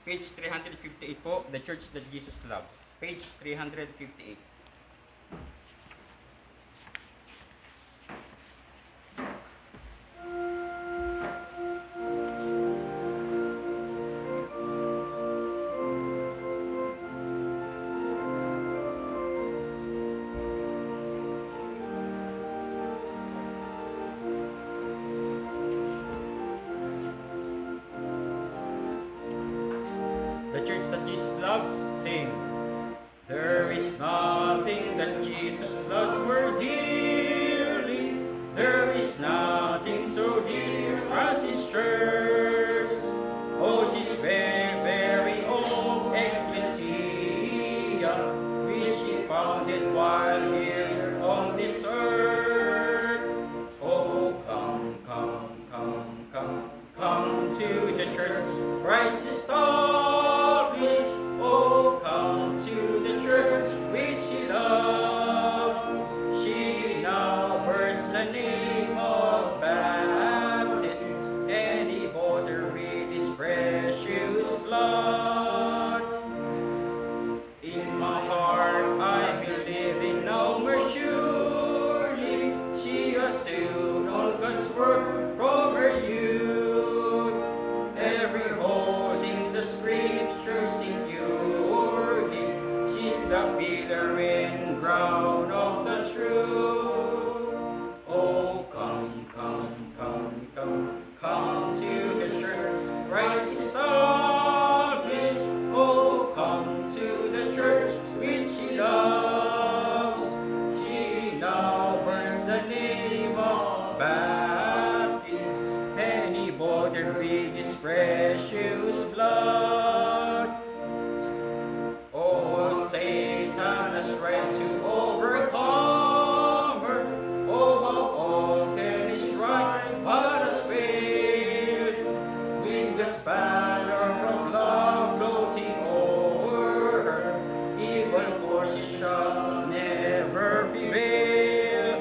Page 358 po, The Church That Jesus Loves. Page 358. The Church That Jesus Loves, sing. There is nothing that Jesus loves more dearly. There is nothing so dear as His church. Oh, His very, very own ecclesia, which He founded while here on this earth. Oh, come, come, come, come, come to the church. Christ is established. Oh, come to the church which He loves. She now bears the name of Baptist, and He bought her with His precious blood. In my heart I believe in no more surely. She has stood on God's word from her youth. Every holding the scriptures securely. She's the pillar and ground of the truth. Oh, come, come, come, come, come to the church. Christ is established. Oh, come to the church which He loves. She now bears the name of Baptist, and He bought her with His precious blood. Oh, Satan has tried to overcome her. Oh, how often He's tried, but has failed. With the banner of love floating over her, evil forces shall never prevail.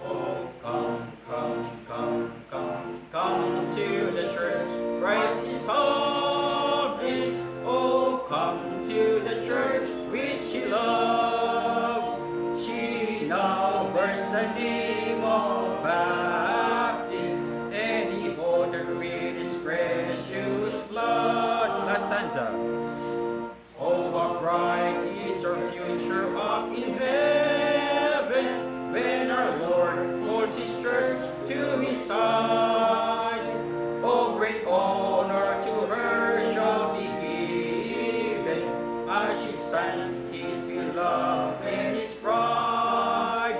Oh, come, come, come, come, come to the church. Christ is established. Oh, come to the church which He loves. She now bears the name of Baptist, and He bought her with His precious blood. Last stanza. Oh, how bright is our future up in heaven, when our Lord calls His church to His side. Oh, great honor to her shall be given, as she stands His beloved and His bride.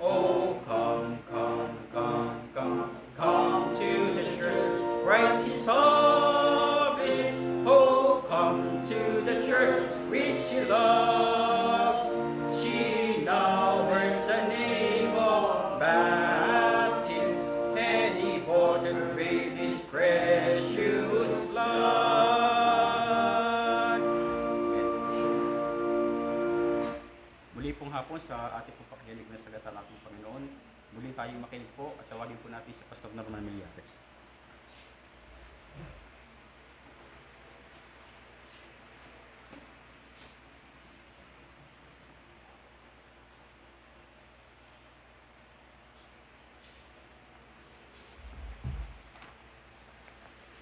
Oh, come, come, come, come, come to the church. Christ is established. Oh, come to the church which He loves. She now bears the name of Baptist, and He bought her with His precious blood. Muli pong hapon sa ating pong pakikinig na salita ng ating Panginoon. Muli tayong makinig po at tawagin po natin si Pastor Norman Millares.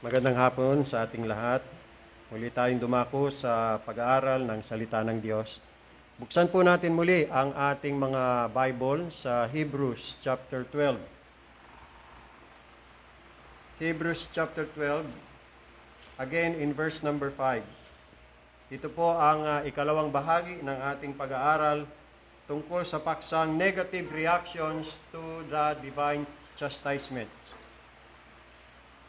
Magandang hapon sa ating lahat. Muli tayong dumako sa pag-aaral ng salita ng Diyos. Buksan po natin muli ang ating mga Bible sa Hebrews chapter 12. Hebrews chapter 12, again in verse number 5. Ito po ang ikalawang bahagi ng ating pag-aaral tungkol sa paksang negative reactions to the divine chastisement.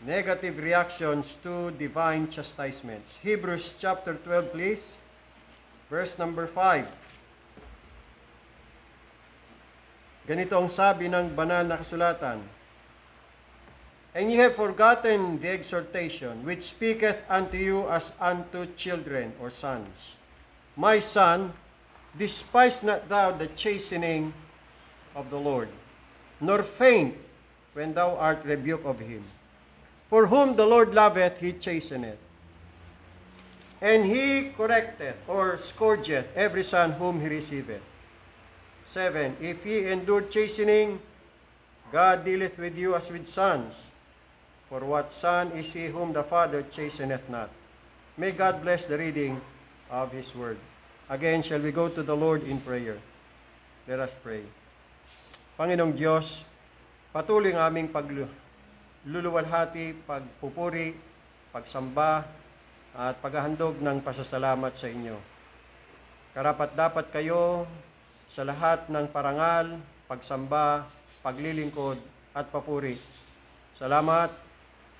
Negative reactions to divine chastisements. Hebrews chapter 12, please. Verse number 5. Ganito ang sabi ng banal na kasulatan. And ye have forgotten the exhortation which speaketh unto you as unto children or sons. My son, despise not thou the chastening of the Lord, nor faint when thou art rebuked of Him. For whom the Lord loveth, He chasteneth, And he correcteth or scourgeth every son whom he receiveth. 7. If ye endure chastening, God dealeth with you as with sons. For what son is he whom the Father chasteneth not? May God bless the reading of his word. Again, shall we go to the Lord in prayer? Let us pray. Panginoong Diyos, patuloy ang aming pagluluwalhati, pagpupuri, pagsamba, at paghahandog ng pasasalamat sa inyo. Karapat-dapat kayo sa lahat ng parangal, pagsamba, paglilingkod, at papuri. Salamat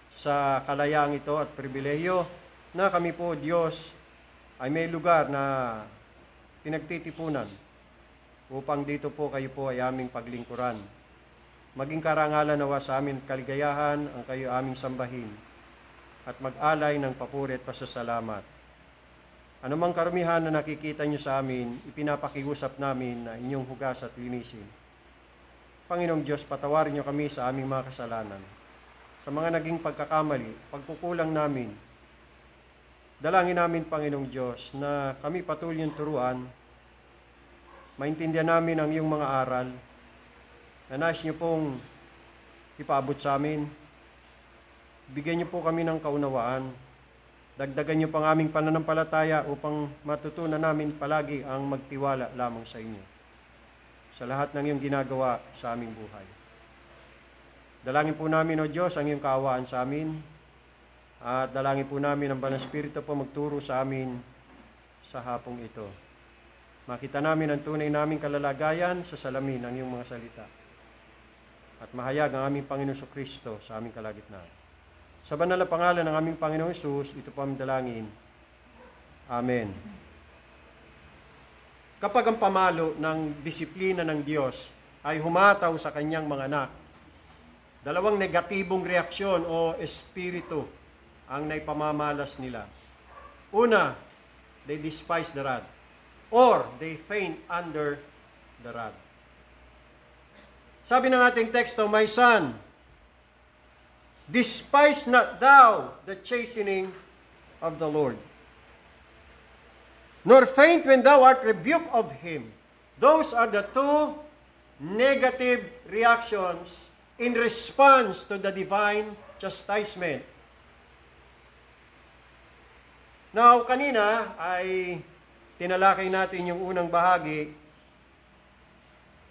sa kalayaang ito at pribilehiyo na kami po, Diyos, ay may lugar na pinagtitipunan upang dito po kayo po ay aming paglingkuran. Maging karangalan nawa sa amin kaligayahan ang kayo aming sambahin at mag-alay ng papuri at pasasalamat. Anumang karumihan na nakikita nyo sa amin, ipinapakiusap namin na inyong hugas at linisin. Panginoong Diyos, patawarin nyo kami sa aming mga kasalanan. Sa mga naging pagkakamali, pagkukulang namin, dalangin namin, Panginoong Diyos, na kami patuloy yung turuan, maintindihan namin ang iyong mga aral, na nais nyo pong ipaabot sa amin. Bigyan niyo po kami ng kaunawaan. Dagdagan niyo pang aming pananampalataya upang matutunan namin palagi ang magtiwala lamang sa inyo. Sa lahat ng iyong ginagawa sa aming buhay. Dalangin po namin, O Diyos, ang iyong kaawaan sa amin. At dalangin po namin ang Banal na Espiritu po magturo sa amin sa hapong ito. Makita namin ang tunay naming kalalagayan sa salamin ng iyong mga salita. At mahayag ang aming Panginoon Kristo sa aming kalagitnaan. Sa banal na pangalan ng aming Panginoong Hesus, ito po ang dalangin. Amen. Kapag ang pamalo ng disiplina ng Diyos ay humataw sa kanyang mga anak, dalawang negatibong reaksyon o espiritu ang naipamamalas nila. Una, they despise the rod, or they faint under the rod. Sabi ng ating teksto, my son, despise not thou the chastening of the Lord, nor faint when thou art rebuked of him. Those are the two negative reactions in response to the divine chastisement. Now, kanina ay tinalakay natin yung unang bahagi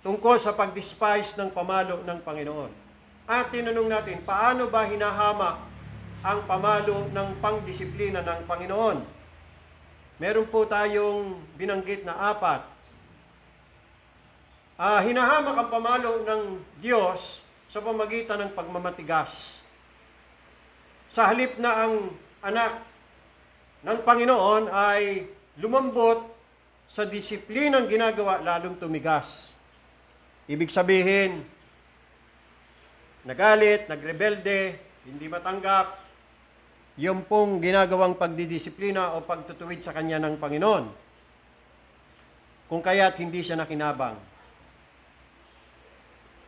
tungkol sa pag-despise ng pamalo ng Panginoon. At tinanong natin, paano ba hinahamak ang pamalo ng pangdisiplina ng Panginoon? Meron po tayong binanggit na 4. Hinahamak ang pamalo ng Diyos sa pamamagitan ng pagmamatigas. Sa halip na ang anak ng Panginoon ay lumambot sa disiplinang ginagawa, lalong tumigas. Ibig sabihin, nagalit, nagrebelde, hindi matanggap, yung pong ginagawang pagdidisiplina o pagtutuwid sa kanya ng Panginoon. Kung kaya't hindi siya nakinabang.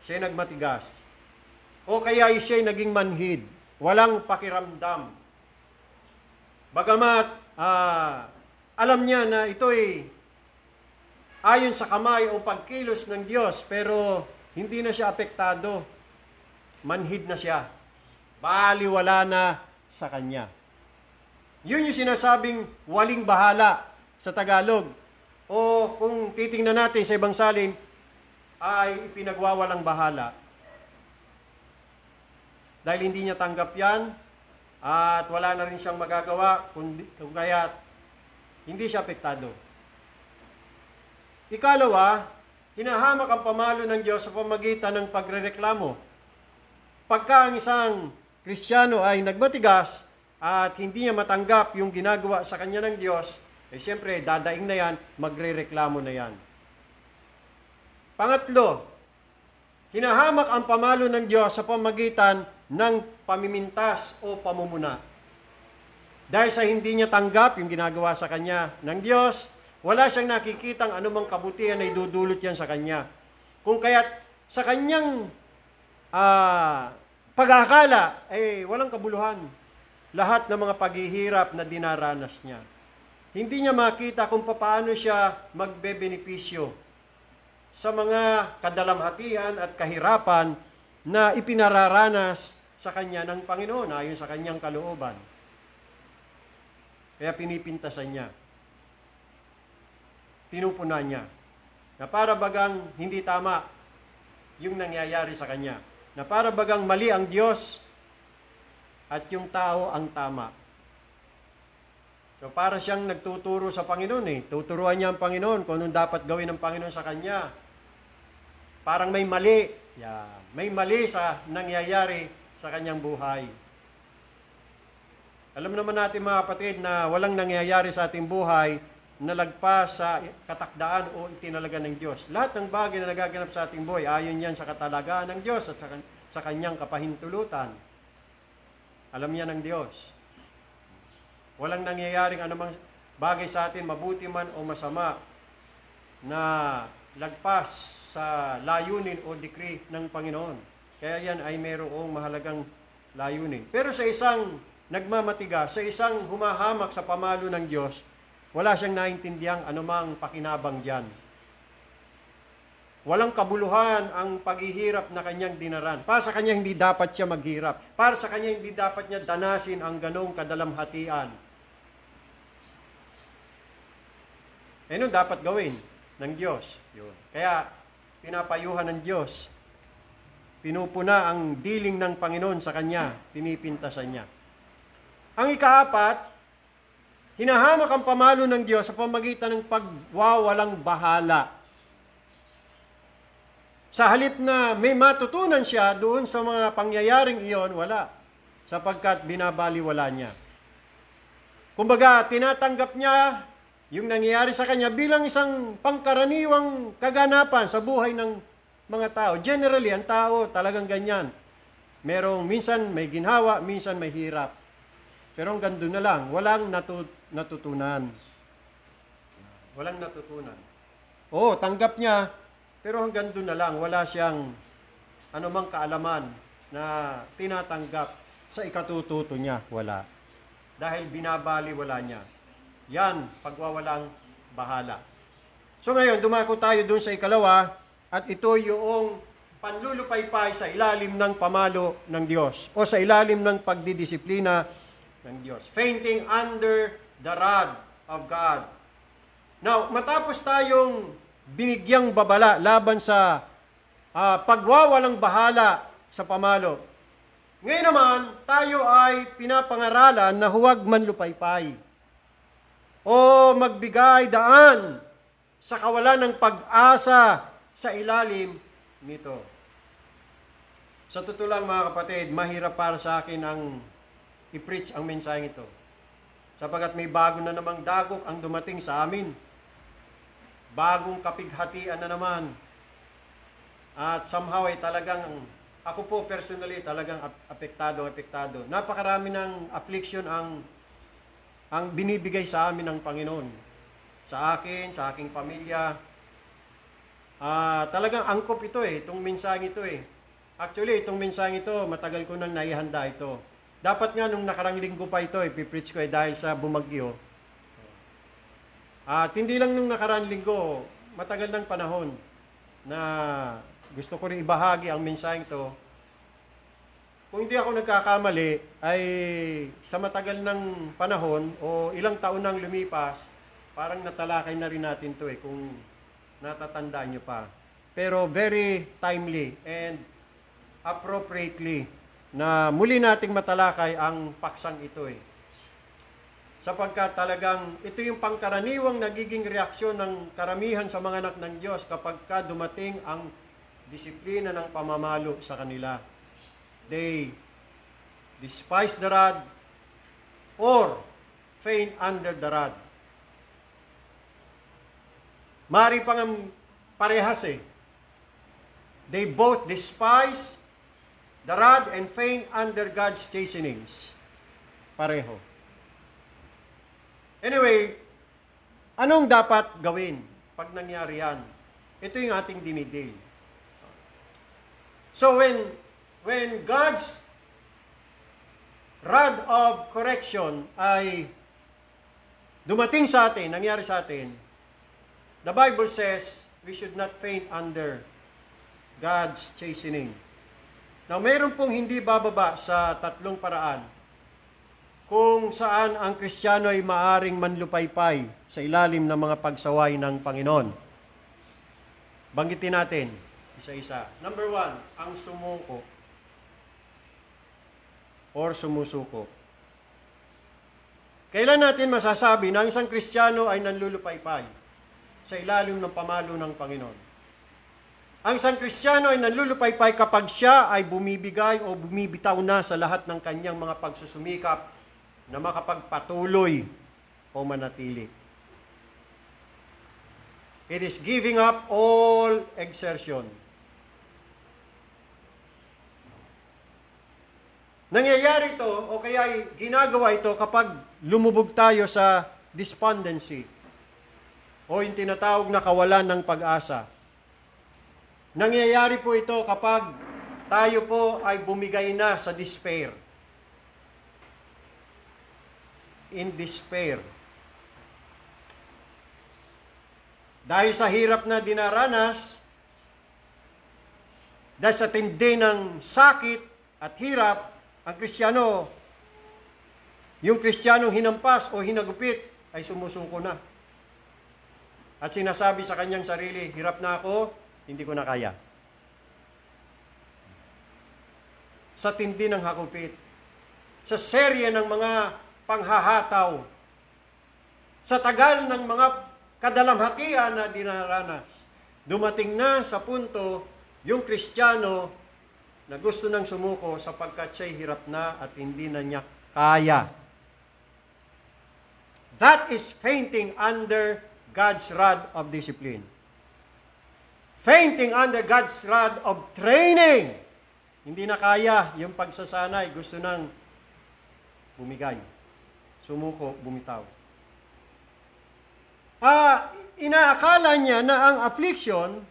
Siya nagmatigas. O kaya siya naging manhid, walang pakiramdam. Bagamat alam niya na ito'y ayon sa kamay o pagkilos ng Diyos, pero hindi na siya apektado. Manhid na siya. Baliwala na sa kanya. Yun yung sinasabing waling bahala sa Tagalog. O kung titingnan natin sa ibang salin, ay pinagwawalang bahala. Dahil hindi niya tanggap yan, at wala na rin siyang magagawa, kung kaya hindi siya apektado. Ikalawa, hinahamak ang pamalo ng Diyos sa pamagitan ng pagrereklamo. Pagka ang isang Kristiyano ay nagmatigas at hindi niya matanggap yung ginagawa sa kanya ng Diyos, eh siyempre, dadaing na yan, magre-reklamo na yan. Pangatlo, hinahamak ang pamalo ng Diyos sa pamagitan ng pamimintas o pamumuna. Dahil sa hindi niya tanggap yung ginagawa sa kanya ng Diyos, wala siyang nakikitang anumang kabutihan na idudulot yan sa kanya. Kung kaya't sa kanyang pag-akala, walang kabuluhan. Lahat ng mga paghihirap na dinaranas niya. Hindi niya makita kung paano siya magbebenepisyo sa mga kadalamhatian at kahirapan na ipinararanas sa kanya ng Panginoon ayon sa kanyang kalooban. Kaya pinipintasan niya. Pinupunan niya. Na para bagang hindi tama yung nangyayari sa kanya. Na para bagang mali ang Diyos at yung tao ang tama. So para siyang nagtuturo sa Panginoon eh. Tuturuan niya ang Panginoon kung anong dapat gawin ng Panginoon sa kanya. Parang may mali. Yeah. May mali sa nangyayari sa kanyang buhay. Alam naman natin mga kapatid na walang nangyayari sa ating buhay na lagpas sa katakdaan o itinalaga ng Diyos. Lahat ng bagay na nagaganap sa ating buhay, ayon yan sa katalagaan ng Diyos at sa kanyang kapahintulutan. Alam yan ng Diyos. Walang nangyayaring anumang bagay sa atin, mabuti man o masama, na lagpas sa layunin o decree ng Panginoon. Kaya yan ay mayroong mahalagang layunin. Pero sa isang nagmamatiga, sa isang humahamak sa pamalo ng Diyos, wala siyang naintindiang anumang pakinabang diyan. Walang kabuluhan ang paghihirap na kanyang dinaran. Para sa kanya hindi dapat siya maghirap. Para sa kanya hindi dapat niya danasin ang ganong kadalamhatian. Ano dapat gawin ng Diyos? Yun. Kaya pinapayuhan ng Diyos. Pinupuna ang diling ng Panginoon sa kanya. Pinipintasan niya. Ang ikaapat, hinahamak ang pamalo ng Diyos sa pamagitan ng pagwawalang bahala. Sa halip na may matutunan siya doon sa mga pangyayaring iyon, wala. Sapagkat binabaliwala niya. Kumbaga, tinatanggap niya yung nangyayari sa kanya bilang isang pangkaraniwang kaganapan sa buhay ng mga tao. Generally, ang tao talagang ganyan. Merong minsan may ginhawa, minsan may hirap. Pero hanggang doon na lang, walang natutunan. Walang natutunan. Oo, tanggap niya, pero hanggang doon na lang, wala siyang anumang kaalaman na tinatanggap sa ikatututo niya. Wala. Dahil binabaliwala niya. Yan, pagwawalang bahala. So ngayon, dumako tayo doon sa ikalawa, at ito yung panlulupaypay sa ilalim ng pamalo ng Diyos o sa ilalim ng pagdidisiplina ng Diyos. Fainting under the rod of God. Now, matapos tayong binigyang babala laban sa pagwawalang bahala sa pamalo, ngayon naman, tayo ay pinapangaralan na huwag manlupaypay o magbigay daan sa kawalan ng pag-asa sa ilalim nito. Sa totoo lang mga kapatid, mahirap para sa akin ang i-preach ang mensaheng ito. Sapagkat may bago na namang dagok ang dumating sa amin. Bagong kapighatian na naman. At somehow ay talagang, ako po personally talagang apektado. Napakarami ng affliction ang binibigay sa amin ng Panginoon. Sa akin, sa aking pamilya. Talagang angkop ito itong mensaheng ito Actually, itong mensaheng ito, matagal ko nang naihanda ito. Dapat nga nung nakarang linggo pa ito, ipipreach ko dahil sa bumagyo. At hindi lang nung nakarang linggo, matagal ng panahon na gusto ko rin ibahagi ang mensaheng ito. Kung hindi ako nagkakamali, ay sa matagal ng panahon o ilang taon nang lumipas, parang natalakay na rin natin ito kung natatandaan nyo pa. Pero very timely and appropriately na muli nating matalakay ang paksang ito Sapagkat talagang ito yung pangkaraniwang nagiging reaksyon ng karamihan sa mga anak ng Diyos kapag dumating ang disiplina ng pamamalo sa kanila. They despise the rod or faint under the rod. Mari pang parehas They both despise the rod and faint under God's chastenings. Pareho. Anyway, anong dapat gawin pag nangyari yan? Ito yung ating dinidil. So when God's rod of correction ay dumating sa atin, nangyari sa atin, the Bible says we should not faint under God's chastening. Now, mayroon pong hindi bababa sa tatlong paraan kung saan ang Kristiyano ay maaring manlupaypay sa ilalim ng mga pagsaway ng Panginoon. Banggitin natin, isa-isa. Number 1, ang sumuko or sumusuko. Kailan natin masasabi na ang isang Kristiyano ay nanlulupaypay sa ilalim ng pamalo ng Panginoon? Ang isang Kristiyano ay nanlulupaypay kapag siya ay bumibigay o bumibitaw na sa lahat ng kanyang mga pagsusumikap na makapagpatuloy o manatili. It is giving up all exertion. Nangyayari ito o kaya ginagawa ito kapag lumubog tayo sa despondency o yung tinatawag na kawalan ng pag-asa. Nangyayari po ito kapag tayo po ay bumigay na sa despair. In despair. Dahil sa hirap na dinaranas, dahil sa tindi ng sakit at hirap, ang Kristiyano, yung Kristiyanong hinampas o hinagupit ay sumusuko na. At sinasabi sa kanyang sarili, hirap na ako, hindi ko na kaya. Sa tindi ng hakupit, sa serye ng mga panghahataw, sa tagal ng mga kadalamhatian na dinaranas, dumating na sa punto yung Kristiyano na gusto nang sumuko sapagkat siya'y hirap na at hindi na niya kaya. That is fainting under God's rod of discipline. Fainting under God's rod of training. Hindi na kaya yung pagsasanay. Gusto nang bumigay. Sumuko, bumitaw. Inaakala niya na ang affliction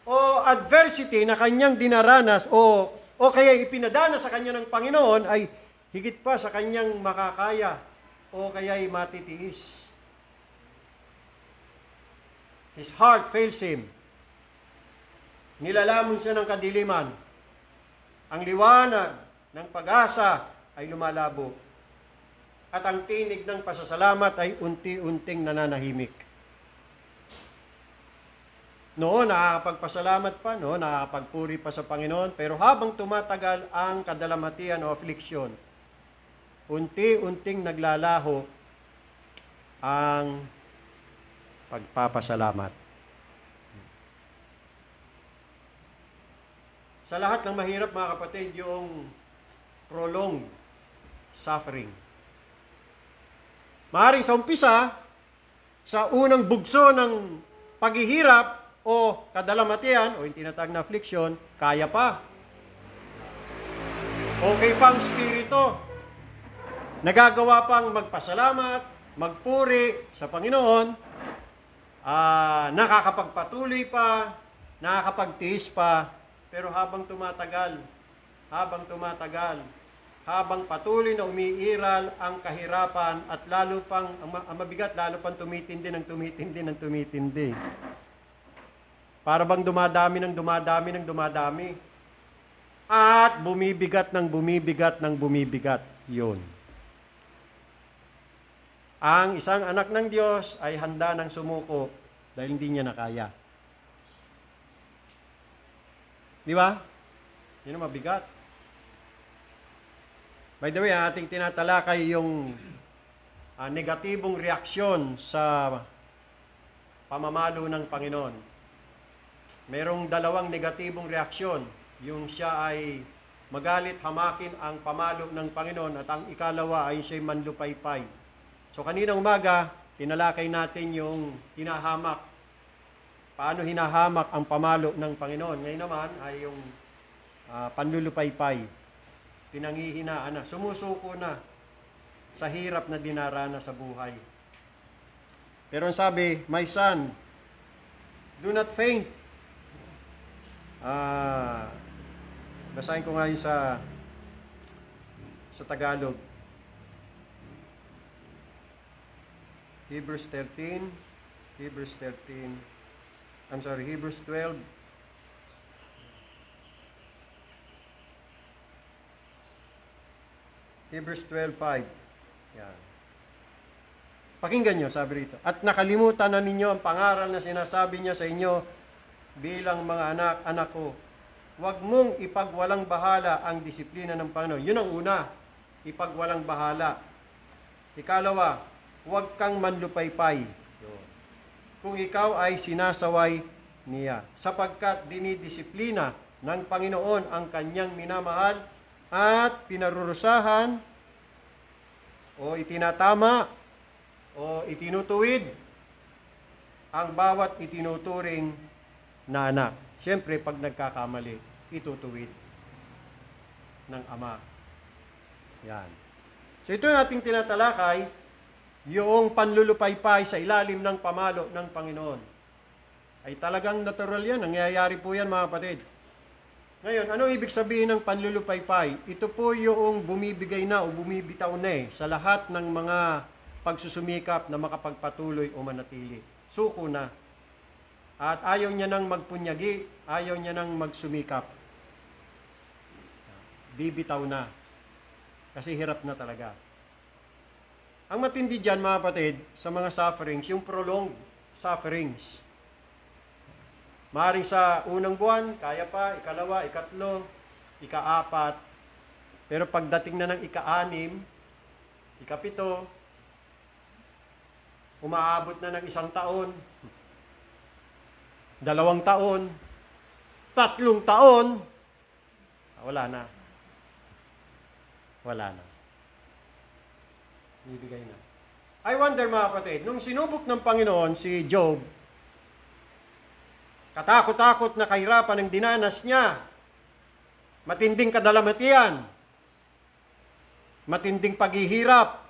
o adversity na kanyang dinaranas o kaya ipinadana sa kanya ng Panginoon ay higit pa sa kanyang makakaya o kaya'y matitiis. His heart fails him. Nilalamon siya ng kadiliman. Ang liwanag ng pag-asa ay lumalabo. At ang tinig ng pasasalamat ay unti-unting nananahimik. Noon, nakakapagpasalamat pa, nakakapagpuri pa sa Panginoon, pero habang tumatagal ang kadalamhatian o affliction, unti-unting naglalaho ang pagpapasalamat. Sa lahat ng mahirap, mga kapatid, yung prolonged suffering. Maaaring sa umpisa, sa unang bugso ng paghihirap o kadalamhatian o yung tinatawag na affliction, kaya pa. Okay pang spirito. Nagagawa pang magpasalamat, magpuri sa Panginoon, nakakapagpatuloy pa, nakakapagtiis pa, pero habang tumatagal, habang patuloy na umiiral ang kahirapan at lalo pang, ang mabigat, lalo pang tumitindi. Para bang dumadami. At bumibigat. Yun. Ang isang anak ng Diyos ay handa ng sumuko dahil hindi niya nakaya. Di ba? Yun ang mabigat. By the way, ating tinatalakay yung negatibong reaksyon sa pamamalo ng Panginoon. Merong dalawang negatibong reaksyon. Yung siya ay magalit, hamakin ang pamalo ng Panginoon at ang ikalawa ay siya'y manlupaypay. So kaninang umaga, tinalakay natin yung hinahamak. Paano hinahamak ang pamalo ng Panginoon. Ngayon naman ay yung panlulupaypay. Pinanghihinaan na. Sumusuko na sa hirap na dinarana sa buhay. Pero ang sabi, my son, do not faint. Basahin ko nga yun sa Tagalog. Hebrews 13. Hebrews 12. Hebrews 12:5. Yan. Pakinggan nyo, sabi rito. At nakalimutan na ninyo ang pangaral na sinasabi niya sa inyo bilang mga anak ko. Huwag mong ipagwalang bahala ang disiplina ng Panginoon. Yun ang una, ipagwalang bahala. Ikalawa, huwag kang manlupaypay. Kung ikaw ay sinasaway niya. Sapagkat dinidisiplina ng Panginoon ang kanyang minamahal at pinarurusahan o itinatama o itinutuwid ang bawat itinuturing na anak. Siyempre, pag nagkakamali, itutuwid ng Ama. Yan. So ito yung ating tinatalakay, yung panlulupaypay sa ilalim ng pamalo ng Panginoon. Ay talagang natural yan. Nangyayari po yan, mga kapatid. Ngayon, anong ibig sabihin ng panlulupaypay? Ito po yung bumibigay na o bumibitaw na sa lahat ng mga pagsusumikap na makapagpatuloy o manatili. Suko na. At ayaw niya nang magpunyagi, ayaw niya nang magsumikap. Bibitaw na. Kasi hirap na talaga. Ang matindi dyan, mga kapatid, sa mga sufferings, yung prolonged sufferings. Maaaring sa unang buwan, kaya pa, ikalawa, ikatlo, ikaapat. Pero pagdating na ng ika-6, ika-7, umaabot na ng 1 taon, 2 taon, 3 taon, wala na. Wala na. Ibigay na. I wonder, mga kapatid, nung sinubok ng Panginoon si Job, katakot-takot na kahirapan ang dinanas niya, matinding kadalamatian, matinding paghihirap,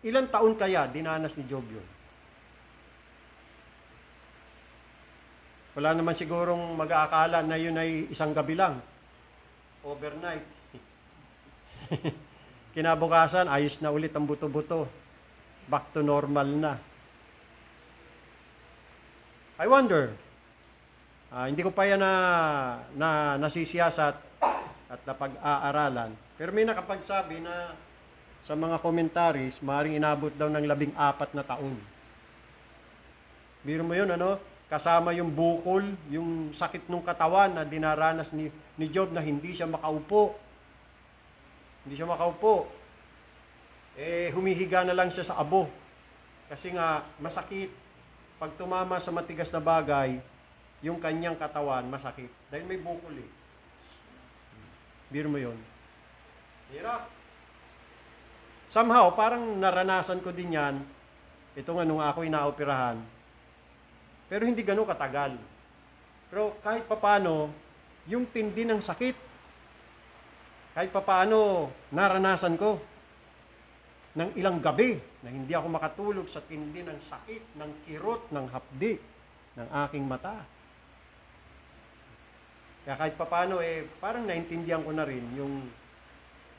ilang taon kaya dinanas ni Job yun? Wala naman sigurong mag-aakala na yun ay isang gabi lang. Overnight. Kinabukasan, ayos na ulit ang buto-buto. Back to normal na. I wonder, hindi ko pa yan nasisiyasat at napag-aaralan. Pero may nakapagsabi na sa mga commentaries, maaaring inabot daw ng 14 na taon. Biro mo yun, kasama yung bukol, yung sakit ng katawan na dinaranas ni Job na hindi siya makaupo. Hindi siya makaupo. Humihiga na lang siya sa abo. Kasi nga, masakit. Pag tumama sa matigas na bagay, yung kanyang katawan, masakit. Dahil may bukol Biro mo yun. Hirap. Somehow, parang naranasan ko din yan. Ito nga nung ako'y naoperahan. Pero hindi ganun katagal. Pero kahit papano, yung tindi ng sakit, kahit papano, naranasan ko ng ilang gabi na hindi ako makatulog sa tindi ng sakit, ng kirot, ng hapdi, ng aking mata. Kaya kahit papano, parang naintindihan ko na rin yung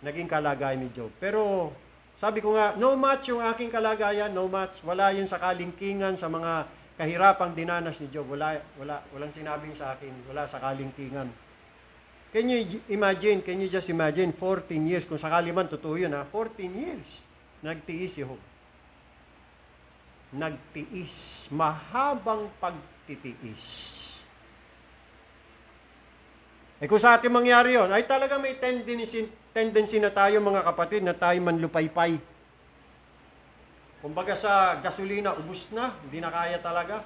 naging kalagayan ni Job. Pero sabi ko nga, no match yung aking kalagayan, no match. Wala yun sa kalingkingan, sa mga kahirapang dinanas ni Job. Walang sinabing sa akin, wala sa kalingkingan. Can you just imagine, 14 years, kung sakali man, totoo yun 14 years, nagtiis si Job. Nagtiis, mahabang pagtitiis. Kung sa atin mangyari yun, ay talaga may tendency na tayo, mga kapatid, na tayo manlupaypay. Kumbaga sa gasolina, ubus na, hindi na kaya talaga.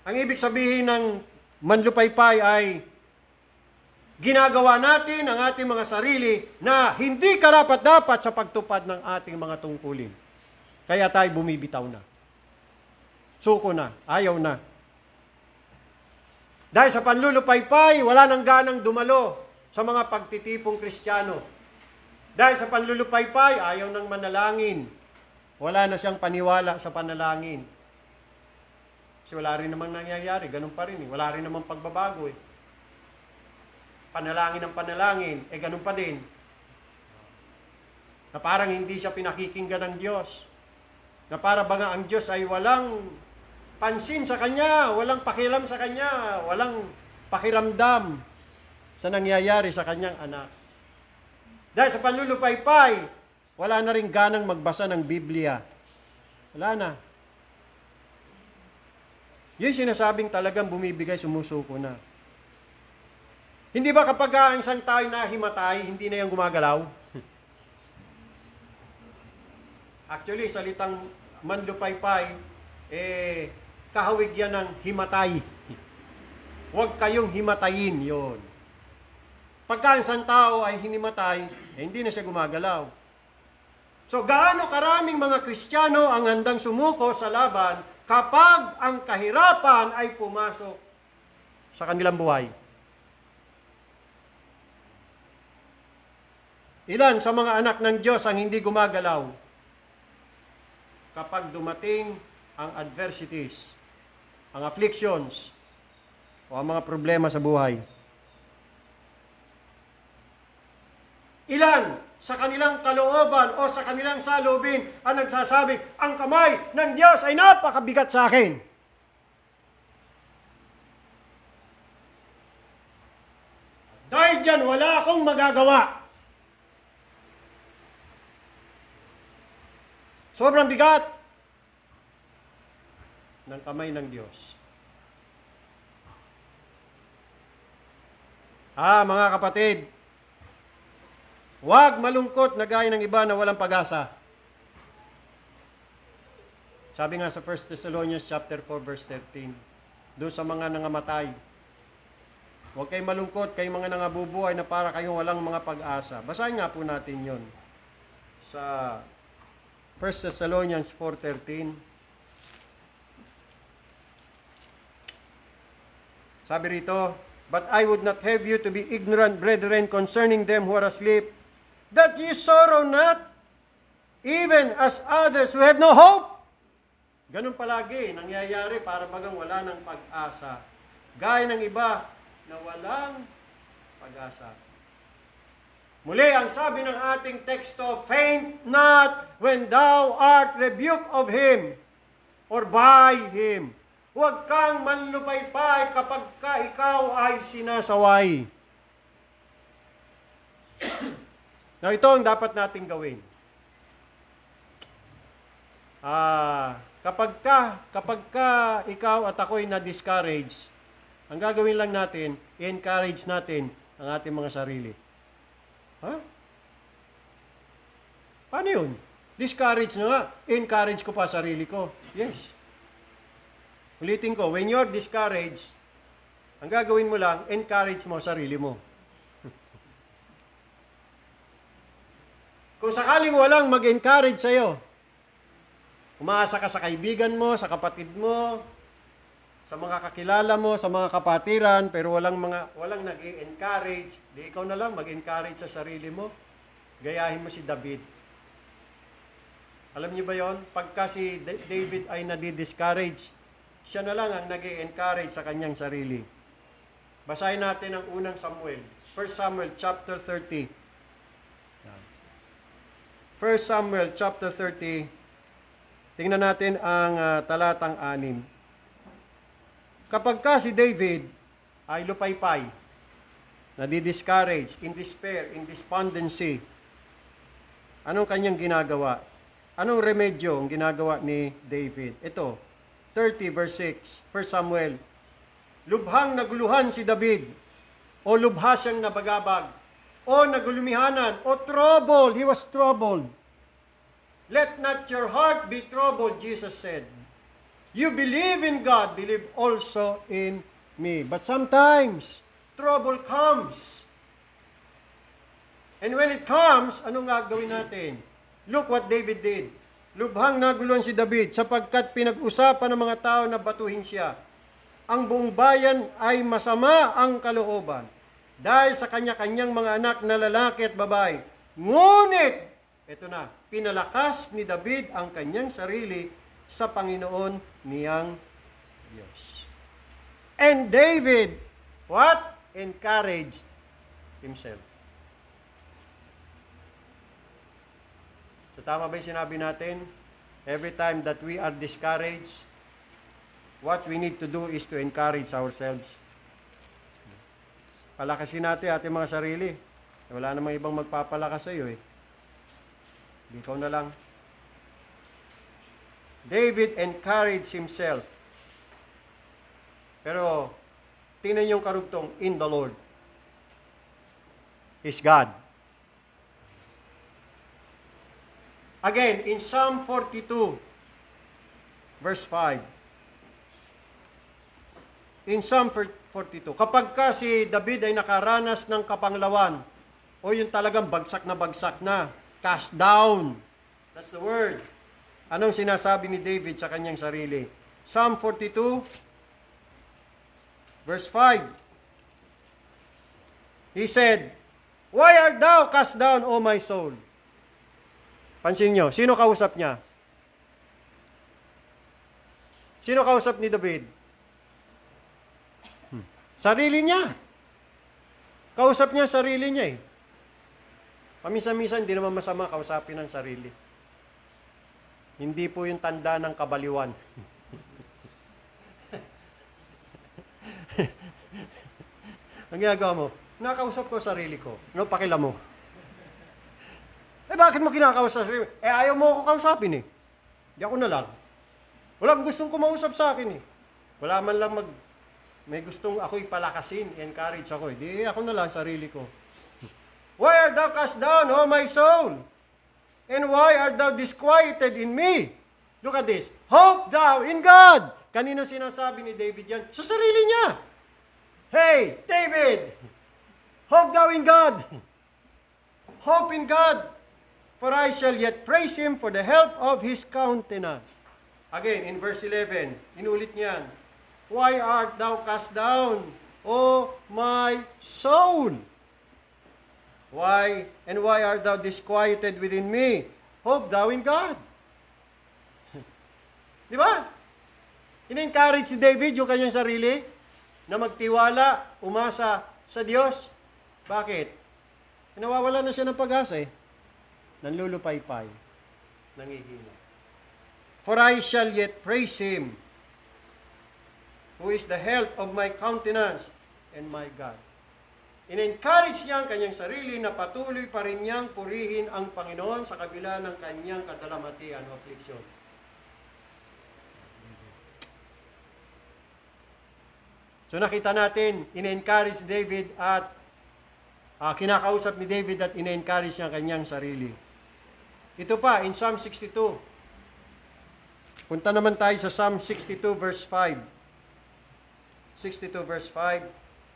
Ang ibig sabihin ng manlupaypay ay ginagawa natin ang ating mga sarili na hindi karapat-dapat sa pagtupad ng ating mga tungkulin. Kaya tayo bumibitaw na. Suko na, ayaw na. Dahil sa panlulupaypay, wala nang ganang dumalo sa mga pagtitipong Kristiyano. Dahil sa panlulupaypay, ayaw nang manalangin. Wala na siyang paniwala sa panalangin. Kasi wala rin namang nangyayari, ganun pa rin. Wala rin namang pagbabago. Panalangin ng panalangin, ganun pa din. Na parang hindi siya pinakikinggan ng Diyos. Na para bang ang Diyos ay walang pansin sa kanya, walang pakialam sa kanya, walang pakiramdam sa nangyayari sa kanyang anak. Dahil sa panlulupaypay, wala na rin ganang magbasa ng Biblia. Wala na. Yung sinasabing talagang bumibigay, sumusuko na. Hindi ba kapag ang isang tao na himatay, hindi na yung gumagalaw? Actually, salitang manlupaypay, kahawig yan ng himatay. Huwag kayong himatayin, yon. Pagka ang isang tao ay hinimatay, hindi na siya gumagalaw. So, gaano karaming mga Kristiyano ang handang sumuko sa laban kapag ang kahirapan ay pumasok sa kanilang buhay? Ilan sa mga anak ng Diyos ang hindi gumagalaw kapag dumating ang adversities, ang afflictions, o ang mga problema sa buhay? Ilan sa kanilang kalooban o sa kanilang salubin ang nagsasabi, ang kamay ng Diyos ay napakabigat sa akin? Dahil dyan, wala akong magagawa. Sobrang bigat ng kamay ng Diyos. Mga kapatid, huwag malungkot na gaya ng iba na walang pag-asa. Sabi nga sa 1 Thessalonians chapter 4 verse 13, doon sa mga nangamatay, huwag kayong malungkot, kayong mga nangabubuhay na para kayong walang mga pag-asa. Basahin nga po natin yon sa 1 Thessalonians 4:13. Sabi rito, but I would not have you to be ignorant, brethren, concerning them who are asleep, that ye sorrow not, even as others who have no hope. Ganun palagi, nangyayari para bagang wala ng pag-asa. Gaya ng iba na walang pag-asa. Muli, ang sabi ng ating teksto, faint not when thou art rebuked of him or by him. Huwag kang manlupaypay kapag ka ikaw ay sinasaway. Now, ito ang dapat nating gawin. Kapag ka ikaw at ako'y na-discourage, ang gagawin lang natin, i-encourage natin ang ating mga sarili. Paano yun? Discourage na nga. Encourage ko pa sarili ko. Yes. Ulitin ko, when you're discouraged, ang gagawin mo lang, encourage mo sarili mo. Kung sakaling walang mag-encourage sa'yo, umaasa ka sa kaibigan mo, sa kapatid mo, sa mga kakilala mo, sa mga kapatiran, pero walang nag-encourage, di ikaw na lang mag-encourage sa sarili mo. Gayahin mo si David. Alam niyo ba yon? Pagka si David ay nadi-discourage, siya na lang ang nag-encourage sa kanyang sarili. Basahin natin ang unang Samuel. 1 Samuel chapter 30. 1 Samuel chapter 30. Tingnan natin ang talatang 6. Kapag ka si David ay lupaypay, nadi-discourage, in despair, in despondency, anong kanyang ginagawa? Anong remedyo ang ginagawa ni David? Ito, 30 verse 6, 1 Samuel. Lubhang naguluhan si David, o lubha siyang nabagabag, o nagulumihanan, o troubled, he was troubled. Let not your heart be troubled, Jesus said. You believe in God, believe also in me. But sometimes, trouble comes. And when it comes, anong gagawin natin? Look what David did. Lubhang naguluhan si David sapagkat pinag-usapan ng mga tao na batuhin siya. Ang buong bayan ay masama ang kalooban dahil sa kanya-kanyang mga anak na lalaki at babae. Ngunit, ito na, pinalakas ni David ang kanyang sarili sa Panginoon niyang Diyos. And David, what? Encouraged himself. So, tama ba yung sinabi natin? Every time that we are discouraged, what we need to do is to encourage ourselves. Palakasin natin ating mga sarili. Wala namang ibang magpapalakas sa iyo eh. Ikaw na lang. David encouraged himself. Pero, tingnan yung karugtong, in the Lord. Is God. Again, in Psalm 42, verse 5. In Psalm 42, kapag ka si David ay nakaranas ng kapanglawan, o yung talagang bagsak na, cast down. That's the word. Anong sinasabi ni David sa kanyang sarili? Psalm 42, verse 5. He said, "Why art thou cast down, O my soul?" Pansin nyo, sino kausap niya? Sino kausap ni David? Sarili niya. Kausap niya sarili niya eh. Paminsan-minsan, hindi naman masama kausapin ang sarili. Hindi po yung tanda ng kabaliwan. Ang ginagawa mo, nakausap ko sarili ko. Ano pakila mo? Bakit mo kinakausap sarili? Ayaw mo ako kausapin eh. Di ako na lang. Walang gustong kumausap sa akin eh. Wala man lang may gustong ako'y palakasin, encourage ako eh. Di ako na lang sarili ko. Why art thou cast down, O my soul? And why art thou disquieted in me? Look at this. Hope thou in God. Kanino sinasabi ni David yan? Sa sarili niya. Hey, David! Hope thou in God. Hope in God. For I shall yet praise Him for the help of His countenance. Again, in verse 11, inulit niyan. Why art thou cast down, O my soul? Why art thou disquieted within me? Hope thou in God. Di ba? In-encourage si David yung kanyang sarili na magtiwala, umasa sa Diyos. Bakit? Nawawala na siya ng pag-asa eh. Nanlulupaypay. Nangihina. For I shall yet praise Him, who is the help of my countenance and my God. In-encourage niya ang kanyang sarili na patuloy pa rin niyang purihin ang Panginoon sa kabila ng kanyang kadalamatian o affliction. So nakita natin, in-encourage David at kinakausap ni David at in-encourage niya ang kanyang sarili. Ito pa, in Psalm 62. Punta naman tayo sa Psalm 62 verse 5. 62 verse 5.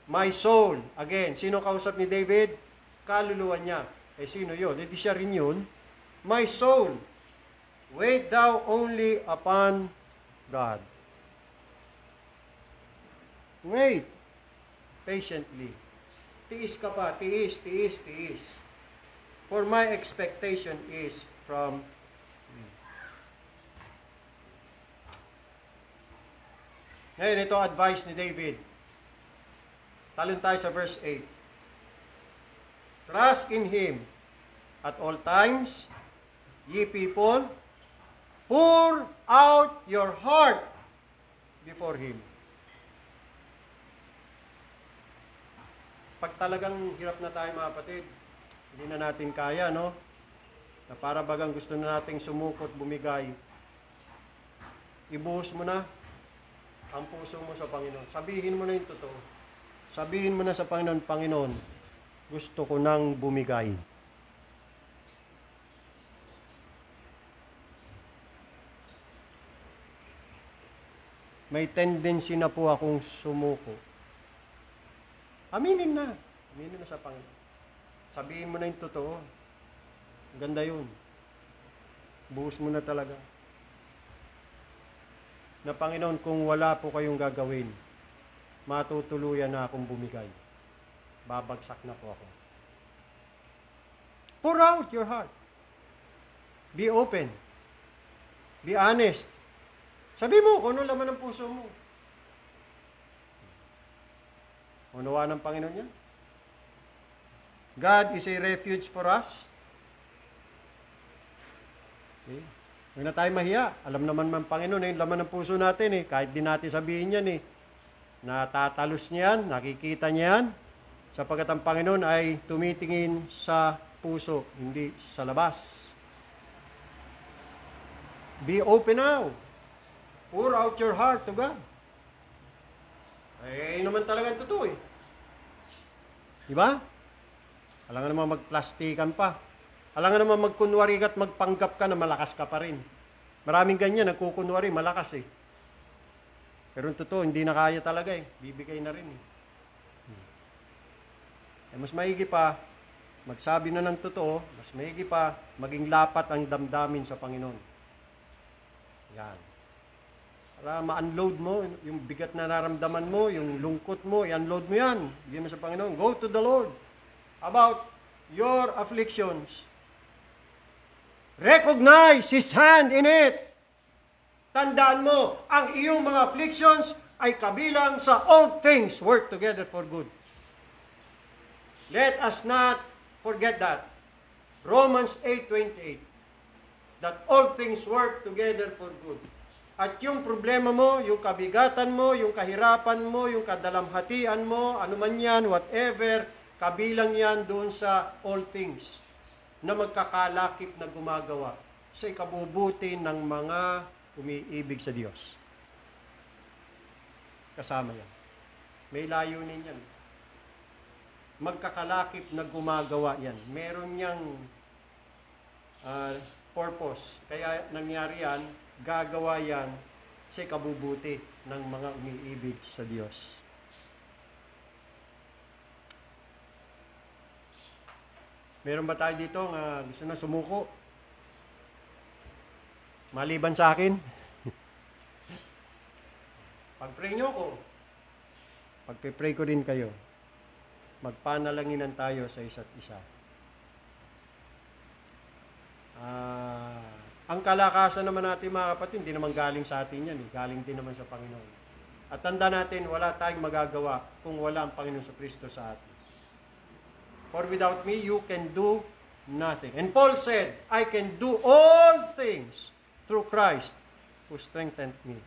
My soul. Again, sino kausap ni David? Kaluluwa niya. Sino yun? Hindi siya rin yun. My soul, wait thou only upon God. Wait. Patiently. Tiis ka pa. Tiis. For my expectation is from me. Ngayon, ito advice ni David. Talon tayo sa verse 8. Trust in Him at all times, ye people, pour out your heart before Him. Pag talagang hirap na tayo mga kapatid, hindi na natin kaya, no? Na para bagang gusto na nating sumukot, bumigay. Ibuhos mo na ang puso mo sa Panginoon. Sabihin mo na yung totoo. Sabihin mo na sa Panginoon, Panginoon, gusto ko nang bumigay. May tendency na po akong sumuko. Aminin na. Aminin na sa Panginoon. Sabihin mo na yung totoo. Ganda yun. Buhos mo na talaga. Na Panginoon, kung wala po kayong gagawin, matutuluyan na akong bumigay. Babagsak na po ako. Pour out your heart. Be open. Be honest. Sabi mo kung ano laman ng puso mo. Unawa ng Panginoon yan. God is a refuge for us. Okay? Huwag na tayo mahiya. Alam naman ng Panginoon, yung laman ng puso natin kahit di natin sabihin yan natatalos niya yan, nakikita niya yan, sapagkat ang Panginoon ay tumitingin sa puso, hindi sa labas. Be open now. Pour out your heart to God. Naman talagang totoo Diba? Alam nga naman magplastikan pa. Alam nga naman magkunwari at magpanggap ka na malakas ka pa rin. Maraming ganyan, nagkukunwari, malakas Pero totoo, hindi na kaya talaga Bibigay na rin mas maigi pa, magsabi na ng totoo, mas maigi pa, maging lapat ang damdamin sa Panginoon. Yan. Para ma-unload mo, yung bigat na nararamdaman mo, yung lungkot mo, i-unload mo yan. Bigyan mo sa Panginoon. Go to the Lord about your afflictions. Recognize His hand in it. Tandaan mo, ang iyong mga afflictions ay kabilang sa all things work together for good. Let us not forget that. Romans 8:28. That all things work together for good. At yung problema mo, yung kabigatan mo, yung kahirapan mo, yung kadalamhatian mo, anuman yan, whatever, kabilang yan doon sa all things na magkakalakip na gumagawa sa ikabubuti ng mga umiibig sa Diyos. Kasama yan. May layunin yan. Magkakalakip na gumagawa yan. Meron niyang purpose. Kaya nangyari yan, gagawa yan sa ikabubuti ng mga umiibig sa Diyos. Meron ba tayo dito nga gusto na sumuko? Maliban sa akin? Pag-pray nyo ko. Pag-pray ko rin kayo. Magpanalanginan tayo sa isa't isa. Ang kalakasan naman natin mga kapatid, hindi naman galing sa atin yan. Galing din naman sa Panginoon. At tanda natin, wala tayong magagawa kung wala ang Panginoon sa Kristo sa atin. For without me, you can do nothing. And Paul said, I can do all things through Christ who strengthened me.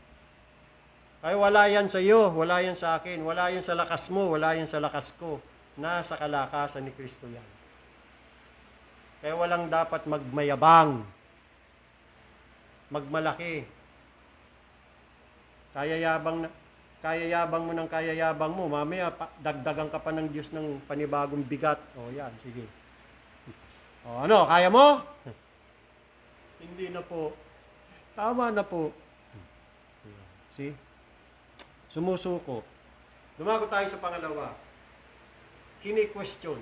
Ay wala yan sa iyo, wala yan sa akin, wala yan sa lakas mo, wala yan sa lakas ko. Nasa kalakasan ni Kristo yan. Kaya walang dapat magmayabang, magmalaki. Kayayabang mo ng kayayabang mo, mamaya dagdagan ka pa ng Diyos ng panibagong bigat. O yan, sige. O ano, kaya mo? Hindi na po. Tama na po. See? Sumusuko. Dumago tayo sa pangalawa. Kini-question.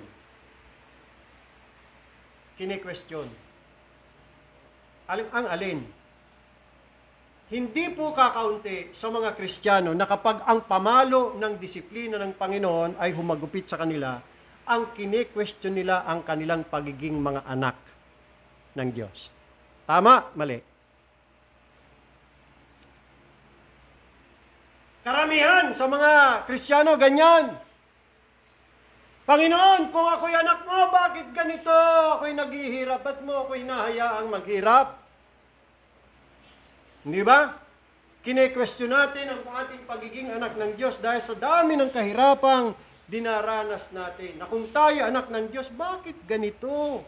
Kini-question. Ang alin? Hindi po kakaunti sa mga Kristiyano na kapag ang pamalo ng disiplina ng Panginoon ay humagupit sa kanila, ang kini-question nila ang kanilang pagiging mga anak ng Diyos. Tama? Mali. Karamihan sa mga Kristiyano, ganyan. Panginoon, kung ako'y anak mo, bakit ganito? Ako'y naghihirap, ba't mo ako'y nahayaang maghirap? Hindi ba? Kine-question natin ang ating pagiging anak ng Diyos dahil sa dami ng kahirapang dinaranas natin. Na kung tayo anak ng Diyos, bakit ganito?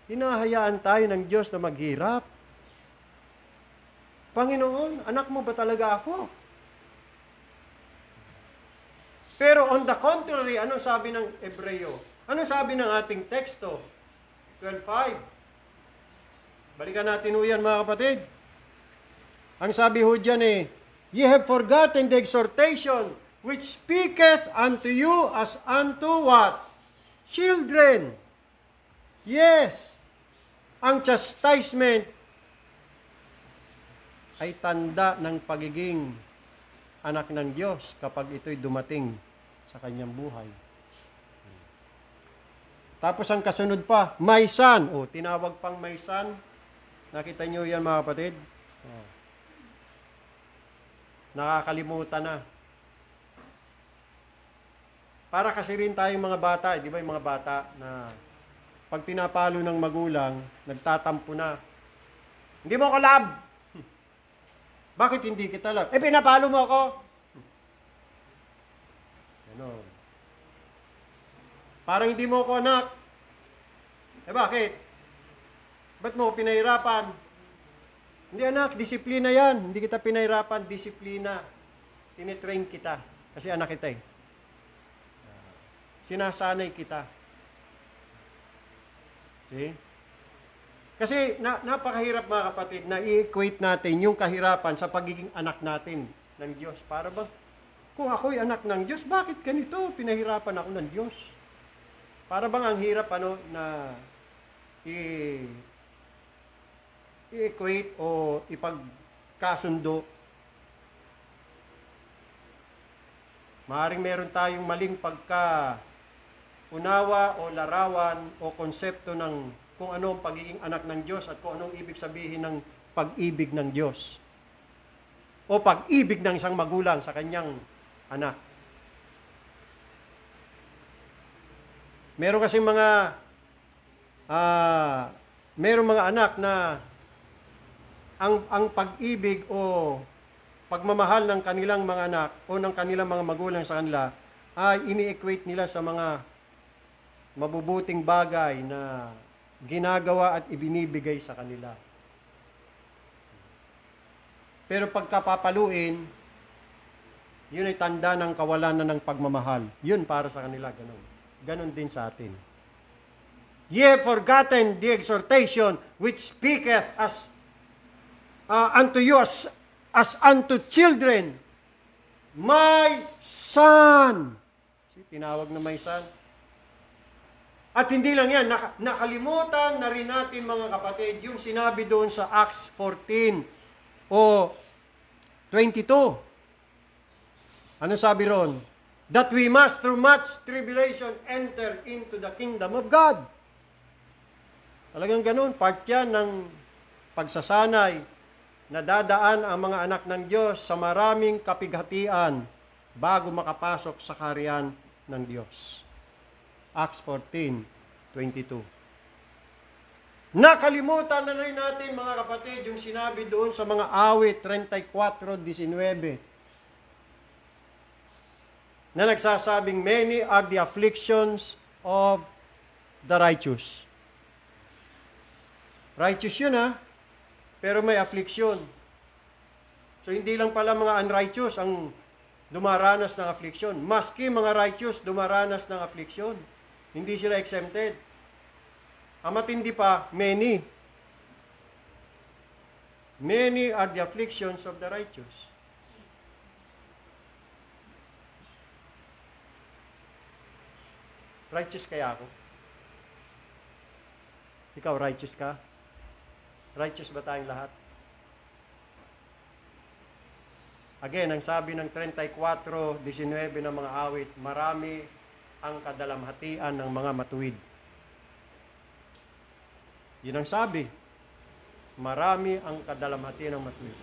Hinahayaan tayo ng Diyos na maghirap. Panginoon, anak mo ba talaga ako? Pero on the contrary, anong sabi ng Hebreo? Anong sabi ng ating teksto? 12:5. Balikan natin ho yan, mga kapatid. Ang sabi ho dyan Ye have forgotten the exhortation which speaketh unto you as unto what? Children. Yes. Ang chastisement ay tanda ng pagiging anak ng Diyos kapag ito'y dumating sa kanyang buhay. Tapos ang kasunod pa, my son. Tinawag pang my son. Nakita nyo yan, mga kapatid? Nakakalimutan na. Para kasi rin tayong mga bata, di ba yung mga bata na pag pinapalo ng magulang, nagtatampo na. Hindi mo ako love. Bakit hindi kita love? Pinapalo mo ako. Ganon. Parang hindi mo ako anak. Bakit? Ba't mo pinahirapan? Hindi anak, disiplina yan. Hindi kita pinahirapan, disiplina. Tinitrain kita. Kasi anak kita eh. Sinasanay kita. See? Kasi napakahirap mga kapatid na i-equate natin yung kahirapan sa pagiging anak natin ng Diyos. Para ba? Kung ako'y anak ng Diyos, bakit ganito? Pinahirapan ako ng Diyos. Para bang ang hirap na i-equate o ipagkasundo. Maaaring meron tayong maling unawa o larawan o konsepto ng kung ano ang pagiging anak ng Diyos at kung anong ibig sabihin ng pag-ibig ng Diyos o pag-ibig ng isang magulang sa kanyang anak. Meron kasing merong mga anak na ang pag-ibig o pagmamahal ng kanilang mga anak o ng kanilang mga magulang sa kanila ay ini-equate nila sa mga mabubuting bagay na ginagawa at ibinibigay sa kanila. Pero pagkapapaluin, yun ay tanda ng kawalan na ng pagmamahal. Yun para sa kanila, ganun. Ganon din sa atin. Ye have forgotten the exhortation which speaketh unto you as unto children, my son. Tinawag na my son. At hindi lang yan, nakalimutan na rin natin mga kapatid, yung sinabi doon sa Acts 14 o 22. Ano sabi ron? That we must through much tribulation enter into the kingdom of God. Talagang ganun, part yan ng pagsasanay na dadaan ang mga anak ng Diyos sa maraming kapighatian bago makapasok sa kaharian ng Diyos. Acts 14:22. Nakalimutan na rin natin mga kapatid yung sinabi doon sa mga awit 34:19 na nagsasabing, many are the afflictions of the righteous. Righteous yun pero may affliction. So hindi lang pala mga unrighteous ang dumaranas ng affliction. Maski mga righteous dumaranas ng affliction. Hindi sila exempted. Ang matindi pa, many. Many are the afflictions of the righteous. Righteous kaya ako? Ikaw, righteous ka? Righteous ba tayong lahat? Again, ang sabi ng 34:19 ng mga awit, marami ang kadalamhatian ng mga matuwid. Yun ang sabi. Marami ang kadalamhatian ng matuwid.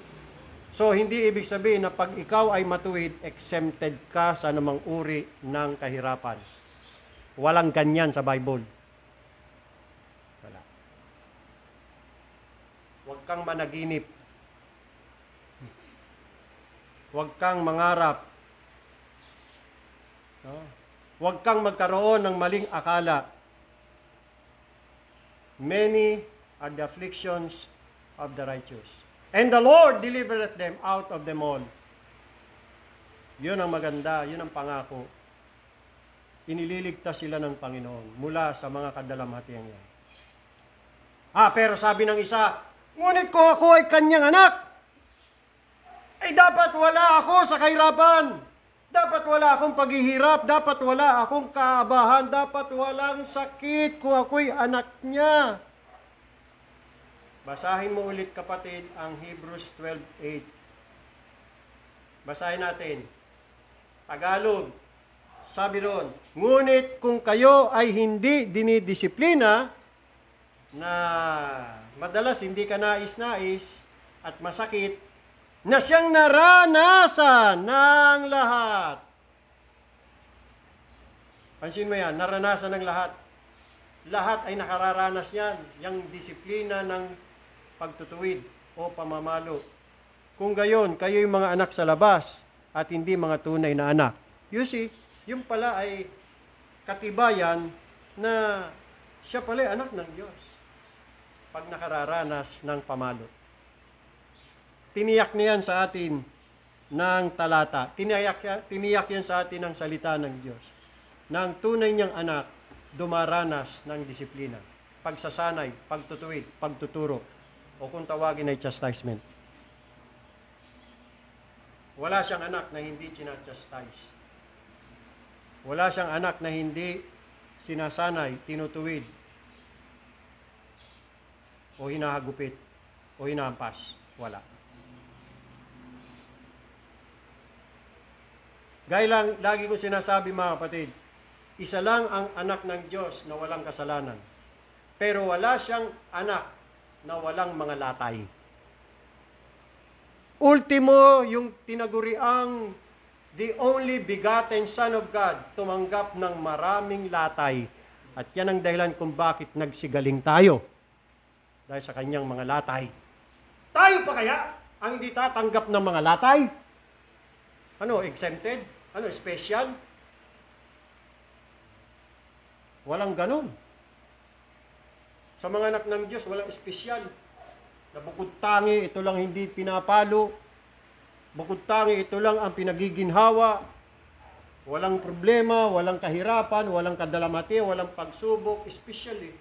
So, hindi ibig sabihin na pag ikaw ay matuwid, exempted ka sa namang uri ng kahirapan. Walang ganyan sa Bible. Wala. Huwag kang managinip. Huwag kang mangarap. Huwag kang magkaroon ng maling akala. Many are the afflictions of the righteous, and the Lord delivereth them out of them all. Yun ang maganda, yun ang pangako. Inililigtas sila ng Panginoon mula sa mga kadalamhatian yan. Pero sabi ng isa, ngunit kung ako ay kanyang anak, ay dapat wala ako sa kahirapan. Dapat wala akong paghihirap. Dapat wala akong kaabahan. Dapat walang sakit kung ako'y anak niya. Basahin mo ulit kapatid ang Hebrews 12:8. Basahin natin. Tagalog. Sabi ron, ngunit kung kayo ay hindi dinidisiplina, na madalas hindi ka nais-nais at masakit, na siyang naranasan ng lahat. Pansin mo yan, naranasan ng lahat. Lahat ay nakararanas yan. Yung disiplina ng pagtutuwid o pamamalo. Kung gayon, kayo'y mga anak sa labas at hindi mga tunay na anak. You see, yung pala ay katibayan na siya pala ay anak ng Diyos pag nakararanas ng pamalo. Tiniyak niyan sa atin ng talata. Tiniyak yan sa atin ng salita ng Diyos. Na ang tunay niyang anak dumaranas ng disiplina, pagsasanay, pagtutuwid, pagtuturo, o kung tawagin ay chastisement. Wala siyang anak na hindi china-chastise. Wala siyang anak na hindi sinasanay, tinutuwid, o hinahagupit, o hinahampas. Wala. Gaya lang, lagi ko sinasabi mga kapatid, isa lang ang anak ng Diyos na walang kasalanan. Pero wala siyang anak na walang mga latay. Ultimo, yung tinaguriang the only begotten Son of God, tumanggap ng maraming latay. At yan ang dahilan kung bakit nagsigaling tayo. Dahil sa kanyang mga latay. Tayo pa kaya ang hindi tatanggap ng mga latay? Ano, exempted? Ano, special? Walang ganun. Sa mga anak ng Diyos, walang espesyal. Na bukod tangi, ito lang hindi pinapalo. Bukod tangi, ito lang ang pinagiginhawa. Walang problema, walang kahirapan, walang kadalamati, walang pagsubok. Espesyal eh.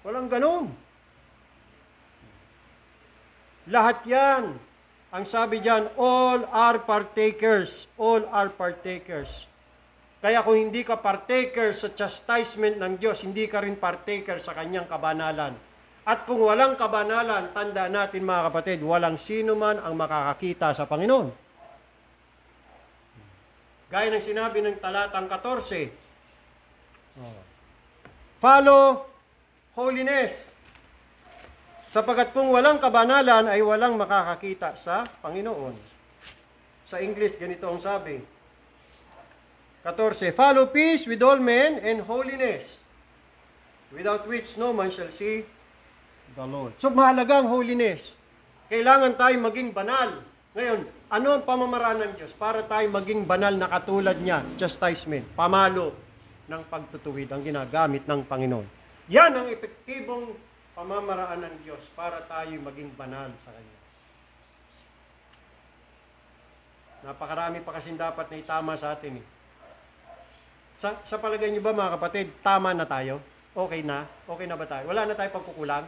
Walang ganun. Lahat yan. Ang sabi dyan, all are partakers. All are partakers. Kaya kung hindi ka partaker sa chastisement ng Diyos, hindi ka rin partaker sa kanyang kabanalan. At kung walang kabanalan, tanda natin mga kapatid, walang sino man ang makakakita sa Panginoon. Gaya ng sinabi ng talatang 14, follow holiness. Sapagat kung walang kabanalan, ay walang makakakita sa Panginoon. Sa English, ganito ang sabi. 14, follow peace with all men and holiness, without which no man shall see the Lord. So, mahalaga ang holiness. Kailangan tayo maging banal. Ngayon, ano ang pamamaraan ng Diyos para tayo maging banal na katulad niya? Chastisement, pamalo ng pagtutuwid ang ginagamit ng Panginoon. Yan ang epektibong pamamaraan ng Diyos para tayo maging banal sa Kanya. Napakarami pa kasing dapat na itama sa atin eh. Sa palagay niyo ba mga kapatid, tama na tayo? Okay na? Okay na ba tayo? Wala na tayong pagkukulang?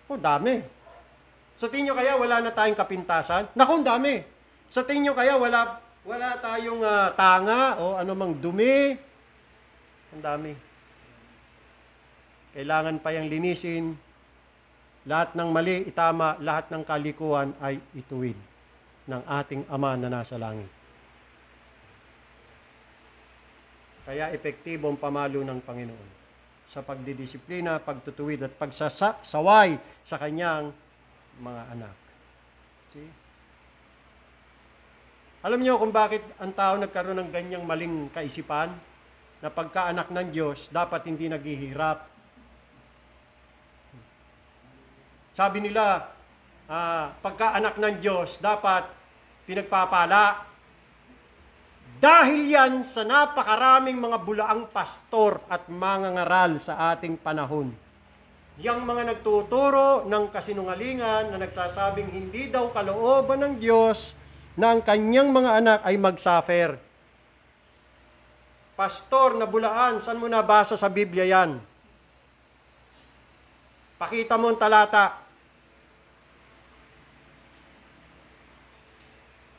Oh, dami. Sa tingin nyo kaya wala na tayong kapintasan? Naku, dami. Sa tingin nyo kaya wala tayong tanga o anumang dumi? Ang dami. Kailangan pa yung linisin. Lahat ng mali, itama. Lahat ng kalikuan ay ituwid ng ating Ama na nasa langit. Kaya epektibong pamalo ng Panginoon sa pagdidisiplina, pagtutuwid at pagsasaway sa kanyang mga anak. See? Alam niyo kung bakit ang tao nagkaroon ng ganyang maling kaisipan na pagkaanak ng Diyos, dapat hindi naghihirap. Sabi nila, pagkaanak ng Diyos, dapat pinagpapala. Dahil yan sa napakaraming mga bulaang pastor at mga ngaral sa ating panahon. Yang mga nagtuturo ng kasinungalingan na nagsasabing hindi daw kalooban ng Diyos na ang kanyang mga anak ay mag-suffer. Pastor na bulaan, saan mo nabasa sa Biblia yan? Pakita mo ang talata.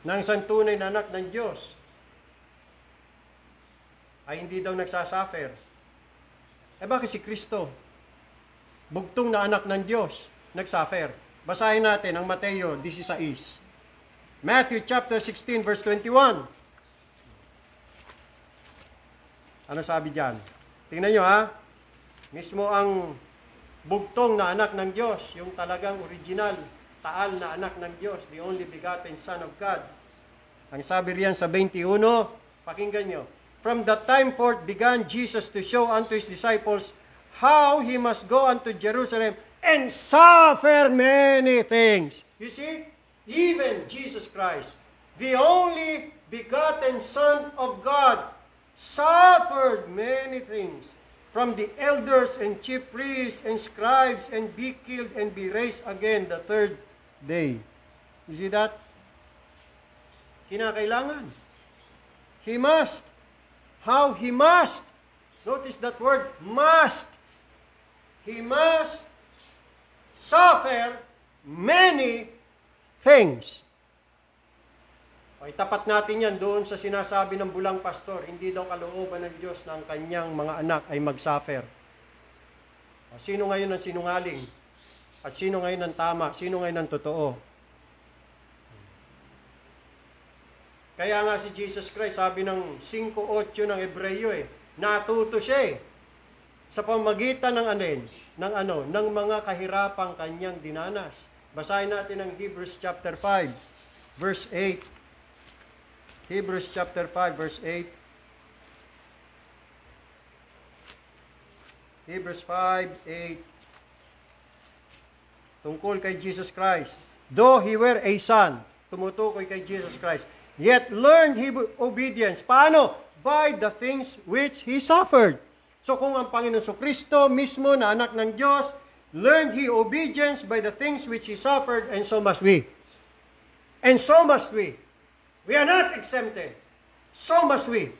Nang santunay na anak ng Diyos ay hindi daw nagsasuffer. Bakit si Kristo? Bugtong na anak ng Diyos, nagsuffer. Basahin natin ang Mateo 16. Matthew chapter 16 verse 21. Ano sabi diyan? Tingnan nyo ha. Mismo ang bugtong na anak ng Diyos, yung talagang original, taal na anak ng Diyos, the only begotten Son of God. Ang sabi riyan sa 21, pakinggan nyo. From that time forth began Jesus to show unto his disciples how he must go unto Jerusalem and suffer many things. You see, even Jesus Christ, the only begotten Son of God, suffered many things from the elders and chief priests and scribes, and be killed and be raised again the third day. You see that? Kinakailangan. He must. How he must? Notice that word, must. He must suffer many things. Ay, tapat natin yan doon sa sinasabi ng bulang pastor, hindi daw kalooban ng Diyos na ang kanyang mga anak ay mag-suffer. Sino ngayon ang sinungaling? At sino ngayon ang tama? Sino ngayon ang totoo? Kaya nga si Jesus Christ, sabi ng 5:8 ng Hebreyo natuto siya sa pamagitan ng mga kahirapang kanyang dinanas. Basahin natin ang Hebrews chapter 5, verse 8. Hebrews chapter 5, verse 8. Hebrews 5:8. Tungkol kay Jesus Christ. Though he were a son, tumutukoy kay Jesus Christ, yet learned he obedience. Paano? By the things which he suffered. So kung ang Panginoon Kristo mismo na anak ng Diyos, learned he obedience by the things which he suffered, and so must we. And so must we. We are not exempted. So must we.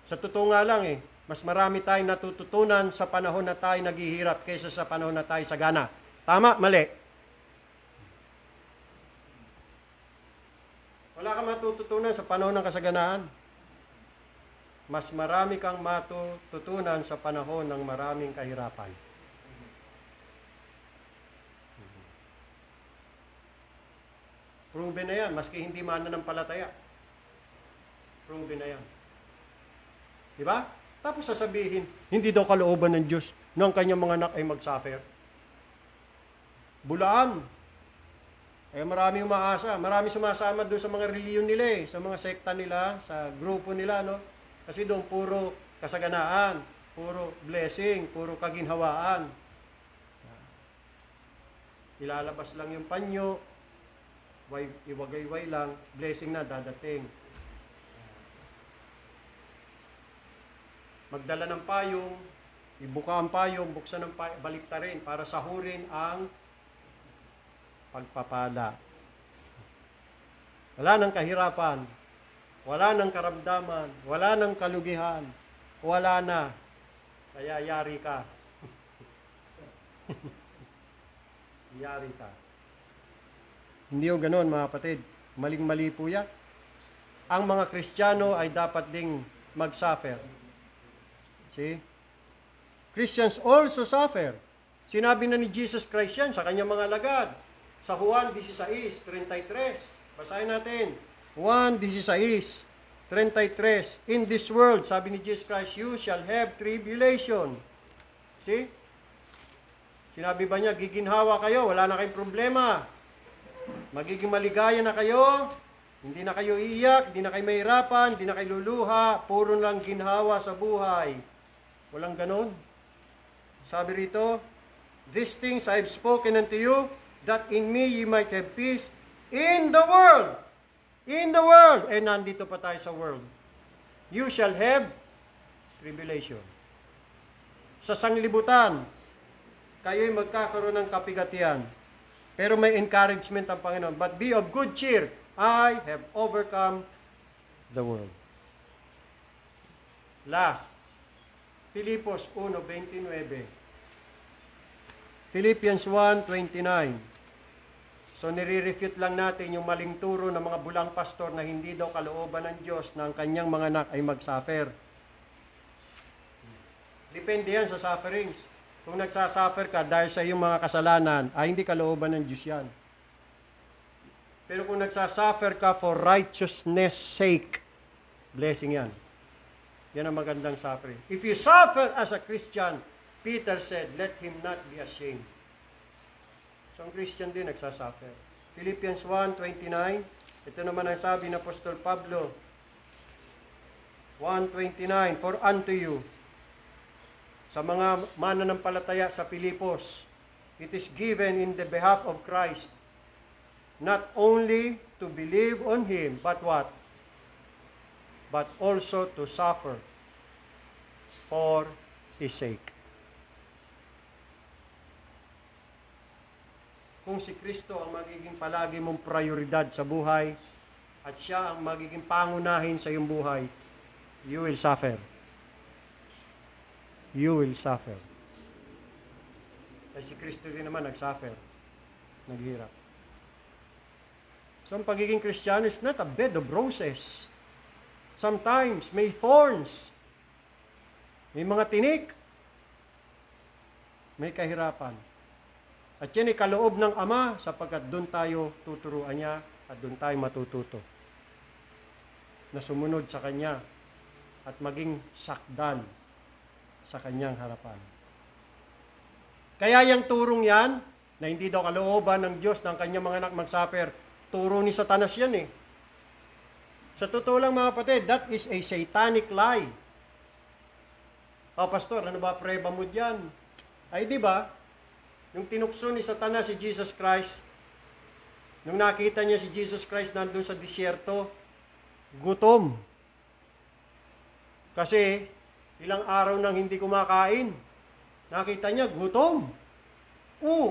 Sa totoo nga lang mas marami tayong natututunan sa panahon na tayo naghihirap kaysa sa panahon na tayo sagana. Tama? Mali? Wala kang matututunan sa panahon ng kasaganaan. Mas marami kang matututunan sa panahon ng maraming kahirapan. Proven na yan, maski hindi mananampalataya. Proven na yan. Di ba? Tapos sasabihin, hindi daw kalooban ng Diyos na ang kanyang mga anak ay mag-suffer. Bulaan. Marami umaasa. Marami sumasama doon sa mga reliyon nila sa mga sekta nila, sa grupo nila, no? Kasi doon puro kasaganaan, puro blessing, puro kaginhawaan. Ilalabas lang yung panyo, iwagayway lang, blessing na dadating. Magdala ng payong, ibuka ang payong, buksan ng payong, baliktarin para sahurin ang pagpapala. Wala nang kahirapan, wala nang karamdaman, wala nang kalugihan, wala na. Kaya yari ka. Yari ka. Hindi o ganoon, mga kapatid. Maling-mali po yan. Ang mga Kristiyano ay dapat ding mag-suffer. See? Christians also suffer. Sinabi na ni Jesus Christ yan sa kanyang mga alagad. Sa Juan 16:33. Basahin natin. Juan 16:33. In this world, sabi ni Jesus Christ, you shall have tribulation. See? Sinabi ba niya, giginhawa kayo, wala na kayong problema. Magiging maligaya na kayo, hindi na kayo iiyak, hindi na kayo mahirapan, hindi na kayo luluha, puro lang ginhawa sa buhay. Walang ganon. Sabi rito, these things I have spoken unto you, that in me ye might have peace in the world. In the world. Nandito pa tayo sa world. You shall have tribulation. Sa sanglibutan, kayo'y magkakaroon ng kapigatian. Pero may encouragement ang Panginoon. But be of good cheer. I have overcome the world. Last, Filipos 1:29. Philippians 1:29. So nire-refute lang natin yung maling turo ng mga bulang pastor na hindi daw kalooban ng Diyos na ang kanyang mga anak ay mag-suffer. Depende yan sa sufferings. Kung nagsasuffer ka dahil sa iyong mga kasalanan, ay hindi kalooban ng Diyos yan. Pero kung nagsasuffer ka for righteousness sake, blessing yan. Yan ang magandang suffering. If you suffer as a Christian, Peter said, let him not be ashamed. So ang Christian din nagsasuffer. Philippians 1:29, ito naman ang sabi ng Apostol Pablo, 1:29, for unto you sa mga mananampalataya sa Pilipos, it is given in the behalf of Christ, not only to believe on Him, but what? But also to suffer for His sake. Kung si Kristo ang magiging palagi mong prioridad sa buhay, at siya ang magiging pangunahin sa iyong buhay, you will suffer. You will suffer. Kasi si Kristo rin naman nagsuffer. Naghirap. So ang pagiging Kristiyano is not a bed of roses. Sometimes may thorns. May mga tinik. May kahirapan. At yan ay kaloob ng Ama sapagkat doon tayo tuturuan niya at doon tayo matututo na sumunod sa Kanya at maging sakdal sa Kanyang harapan. Kaya yung turong yan, na hindi daw kalooban ng Diyos ng Kanyang mga anak mag-suffer, turo ni Satanas yan eh. Sa totoo lang mga kapatid, that is a satanic lie. Pastor, ano ba preba mo dyan? Ay di ba, yung tinukso ni Satanas si Jesus Christ, nung nakita niya si Jesus Christ nandun sa disyerto, gutom. Kasi ilang araw nang hindi kumakain. Nakita niya, gutom.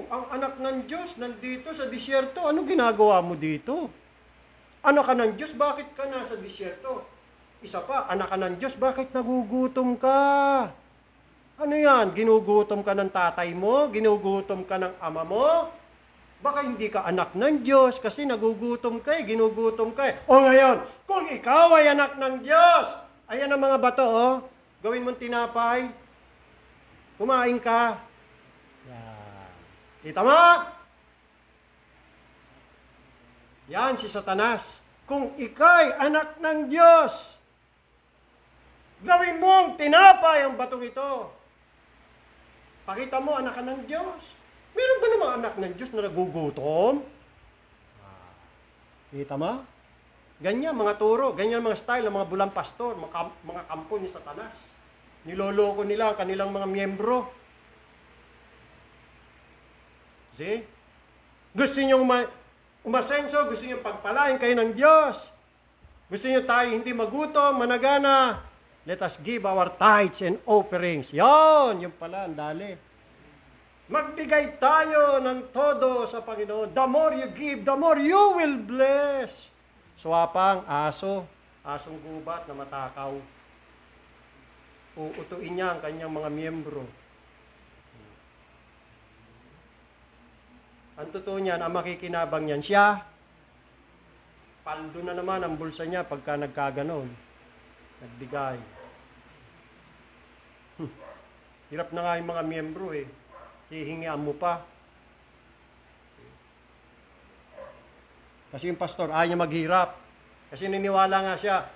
Ang anak ng Diyos nandito sa disyerto. Ano ginagawa mo dito? Anak ka ng Diyos, bakit ka nasa disyerto? Isa pa, anak ka ng Diyos, bakit nagugutom ka? Ano yan? Ginugutom ka ng tatay mo? Ginugutom ka ng ama mo? Baka hindi ka anak ng Diyos kasi nagugutom ka ginugutom ka O ngayon, kung ikaw ay anak ng Diyos, ayan ang mga bato, gawin mong tinapay, kumain ka. Yan. Kita mo? Yan si Satanas. Kung ika'y anak ng Diyos, gawin mong tinapay ang batong ito. Pakita mo, anak ka ng Diyos. Meron ba namang anak ng Diyos na nagugutom? Kita mo? Ganyan mga turo, ganyan mga style ng mga bulang pastor, mga kampo ni Satanas. Niloloko nila ang kanilang mga miyembro. See? Gusto nyo umasenso, gusto nyo pagpalain kayo ng Diyos. Gusto nyo tayo hindi magutom, managana. Let us give our tithes and offerings. Yon, yung pala, ang dali. Magbigay tayo ng todo sa Panginoon. The more you give, the more you will bless. Swapang, asong gubat na matakaw. Uutuin niya ang kanyang mga miyembro. Ang totoo niyan, ang makikinabang niyan, siya. Paldo na naman ang bulsa niya pagka nagkaganon. Nagbigay. Hirap na nga yung mga miyembro eh. Hihingian mo pa. Kasi yung pastor, ayaw niya maghirap. Kasi niniwala nga siya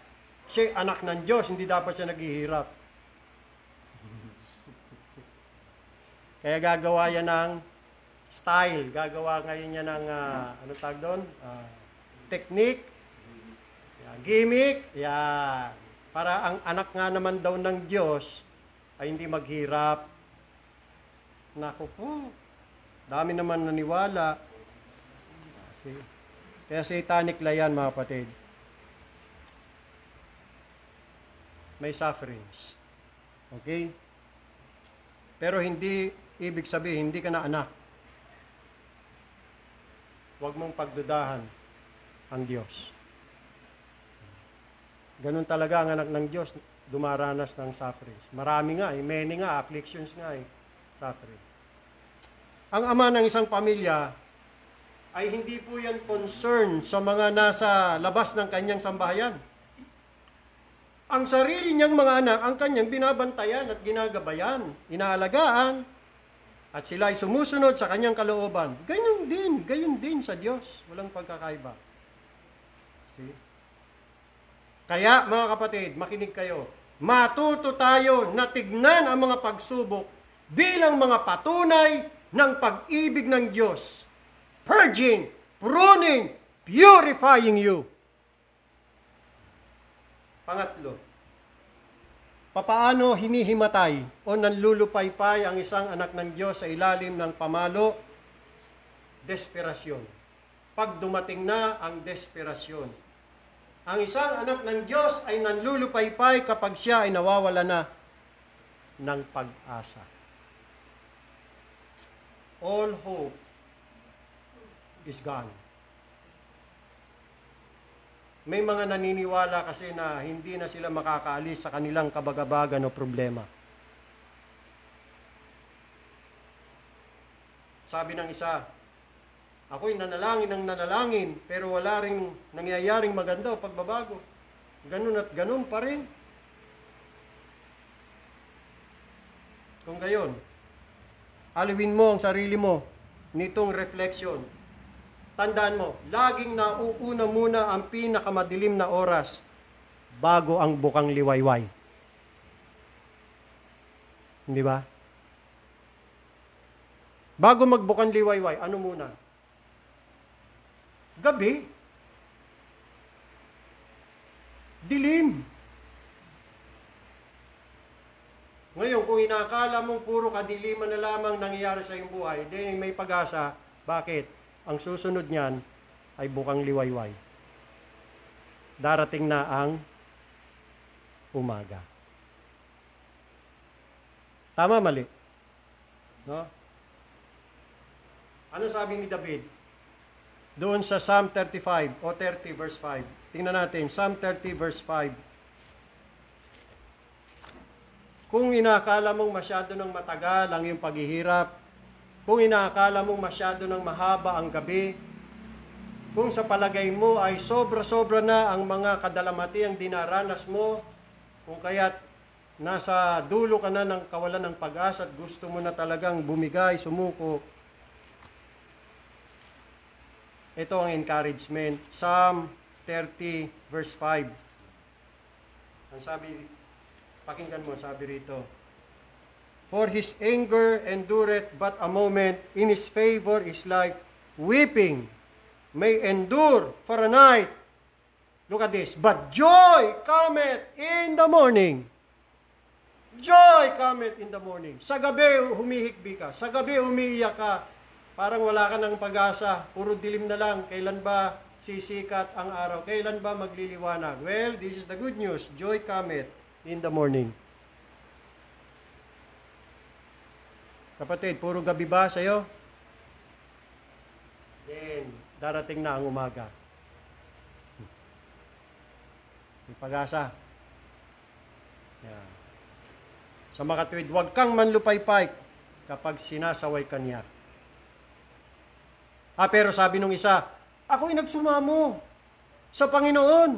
anak ng Diyos, hindi dapat siya naghihirap. Kaya gagawa yan ng style. Gagawa ngayon niya ng, ano tag doon? Technique. Gimmick. Yan. Para ang anak nga naman daw ng Diyos ay hindi maghirap. Naku po, dami naman naniwala. Kaya satanic layan mga kapatid. May sufferings. Okay? Pero hindi ibig sabihin, hindi ka na anak. Huwag mong pagdudahan ang Diyos. Ganun talaga ang anak ng Diyos, dumaranas ng sufferings. Marami nga, many nga, afflictions nga suffering. Ang ama ng isang pamilya ay hindi po yan concern sa mga nasa labas ng kanyang sambahayan. Ang sarili niyang mga anak, ang kanyang binabantayan at ginagabayan, inaalagaan, at sila ay sumusunod sa kanyang kalooban. Gayon din sa Diyos. Walang pagkakaiba. See? Kaya mga kapatid, makinig kayo. Matuto tayo na tignan ang mga pagsubok bilang mga patunay ng pag-ibig ng Diyos. Purging, pruning, purifying you. Pangatlo, Papaano hinihimatay o nanlulupaypay ang isang anak ng Diyos sa ilalim ng pamalo? Desperasyon. Pag dumating na ang desperasyon. Ang isang anak ng Diyos ay nanlulupaypay kapag siya ay nawawala na ng pag-asa. All hope is gone. May mga naniniwala kasi na hindi na sila makakaalis sa kanilang kabagabagan o problema. Sabi ng isa, ako'y nanalangin ng nanalangin, pero wala ring nangyayaring maganda o pagbabago. Ganun at ganun pa rin. Kung gayon, alawin mo ang sarili mo nitong refleksyon. Tandaan mo, laging nauuna muna ang pinakamadilim na oras bago ang bukang liwayway. Hindi ba? Bago magbukang liwayway, ano muna? Gabi. Dilim. Ngayon, kung inakala mong puro kadiliman na lamang nangyayari sa iyong buhay, di may pag-asa. Bakit? Ang susunod niyan ay bukang liwayway. Darating na ang umaga. Tama, mali? No? Ano sabi ni David? Doon sa Psalm 35 o 30 verse 5. Tingnan natin, Psalm 30 verse 5. Kung inakala mong masyado ng matagal ang iyong paghihirap, kung inaakala mong masyado ng mahaba ang gabi, kung sa palagay mo ay sobra-sobra na ang mga kadalamati ang dinaranas mo, kung kaya't nasa dulo ka na ng kawalan ng pag-asa at gusto mo na talagang bumigay, sumuko, ito ang encouragement. Psalm 30 verse 5. Ang sabi, pakinggan mo, sabi rito, for his anger endureth but a moment, in his favor is like weeping may endure for a night. Look at this. But joy cometh in the morning. Joy cometh in the morning. Sa gabi humihikbi ka. Sa gabi umiiyak ka. Parang wala ka ng pag-asa. Puro dilim na lang. Kailan ba sisikat ang araw? Kailan ba magliliwanag? Well, this is the good news. Joy cometh in the morning. Kapatid, puro gabi ba sa'yo? Then, darating na ang umaga. May pag-asa. Yeah. Sa makatwid, huwag kang manlupaypay kapag sinasaway ka niya. Pero sabi nung isa, ako'y nagsumamo sa Panginoon.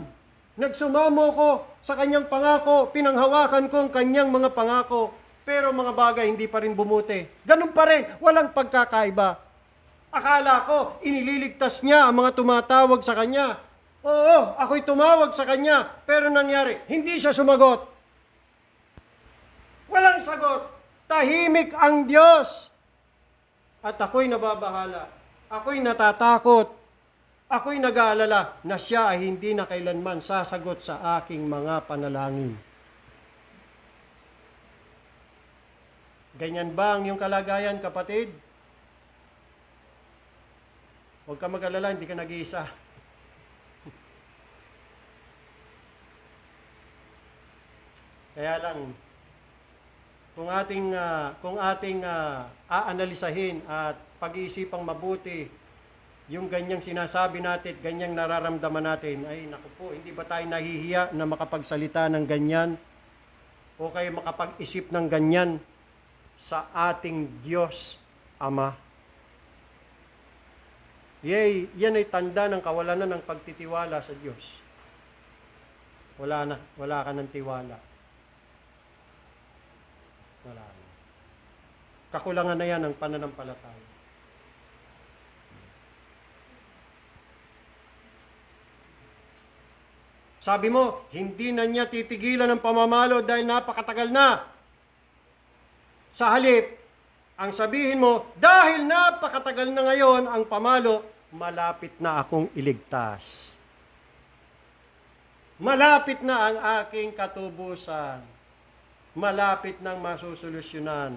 Nagsumamo ko sa kanyang pangako. Pinanghawakan ko ang kanyang mga pangako. Pero mga bagay hindi pa rin bumuti. Ganun pa rin, walang pagkakaiba. Akala ko, inililigtas niya ang mga tumatawag sa kanya. Oo, ako'y tumawag sa kanya. Pero nangyari, hindi siya sumagot. Walang sagot. Tahimik ang Diyos. At ako'y nababahala. Ako'y natatakot. Ako'y nag-aalala na siya ay hindi na kailanman sasagot sa aking mga panalangin. Ganyan ba ang iyong kalagayan, kapatid? Huwag ka mag-alala, hindi ka nag-iisa. Kaya lang, kung ating aanalisahin at pag-iisipang mabuti, yung ganyang sinasabi natin, ganyang nararamdaman natin, ay naku po, hindi ba tayo nahihiya na makapagsalita ng ganyan? O kayo makapag-isip ng ganyan sa ating Diyos Ama? Yan ay tanda ng kawalan na ng pagtitiwala sa Diyos. Wala ka ng tiwala. Wala na. Kakulangan na yan ng pananampalataya. Sabi mo, hindi na niya titigilan ng pamamalo dahil napakatagal na. Sa halip, ang sabihin mo, dahil napakatagal na ngayon ang pamalo, malapit na akong iligtas. Malapit na ang aking katubusan. malapit nang masusolusyonan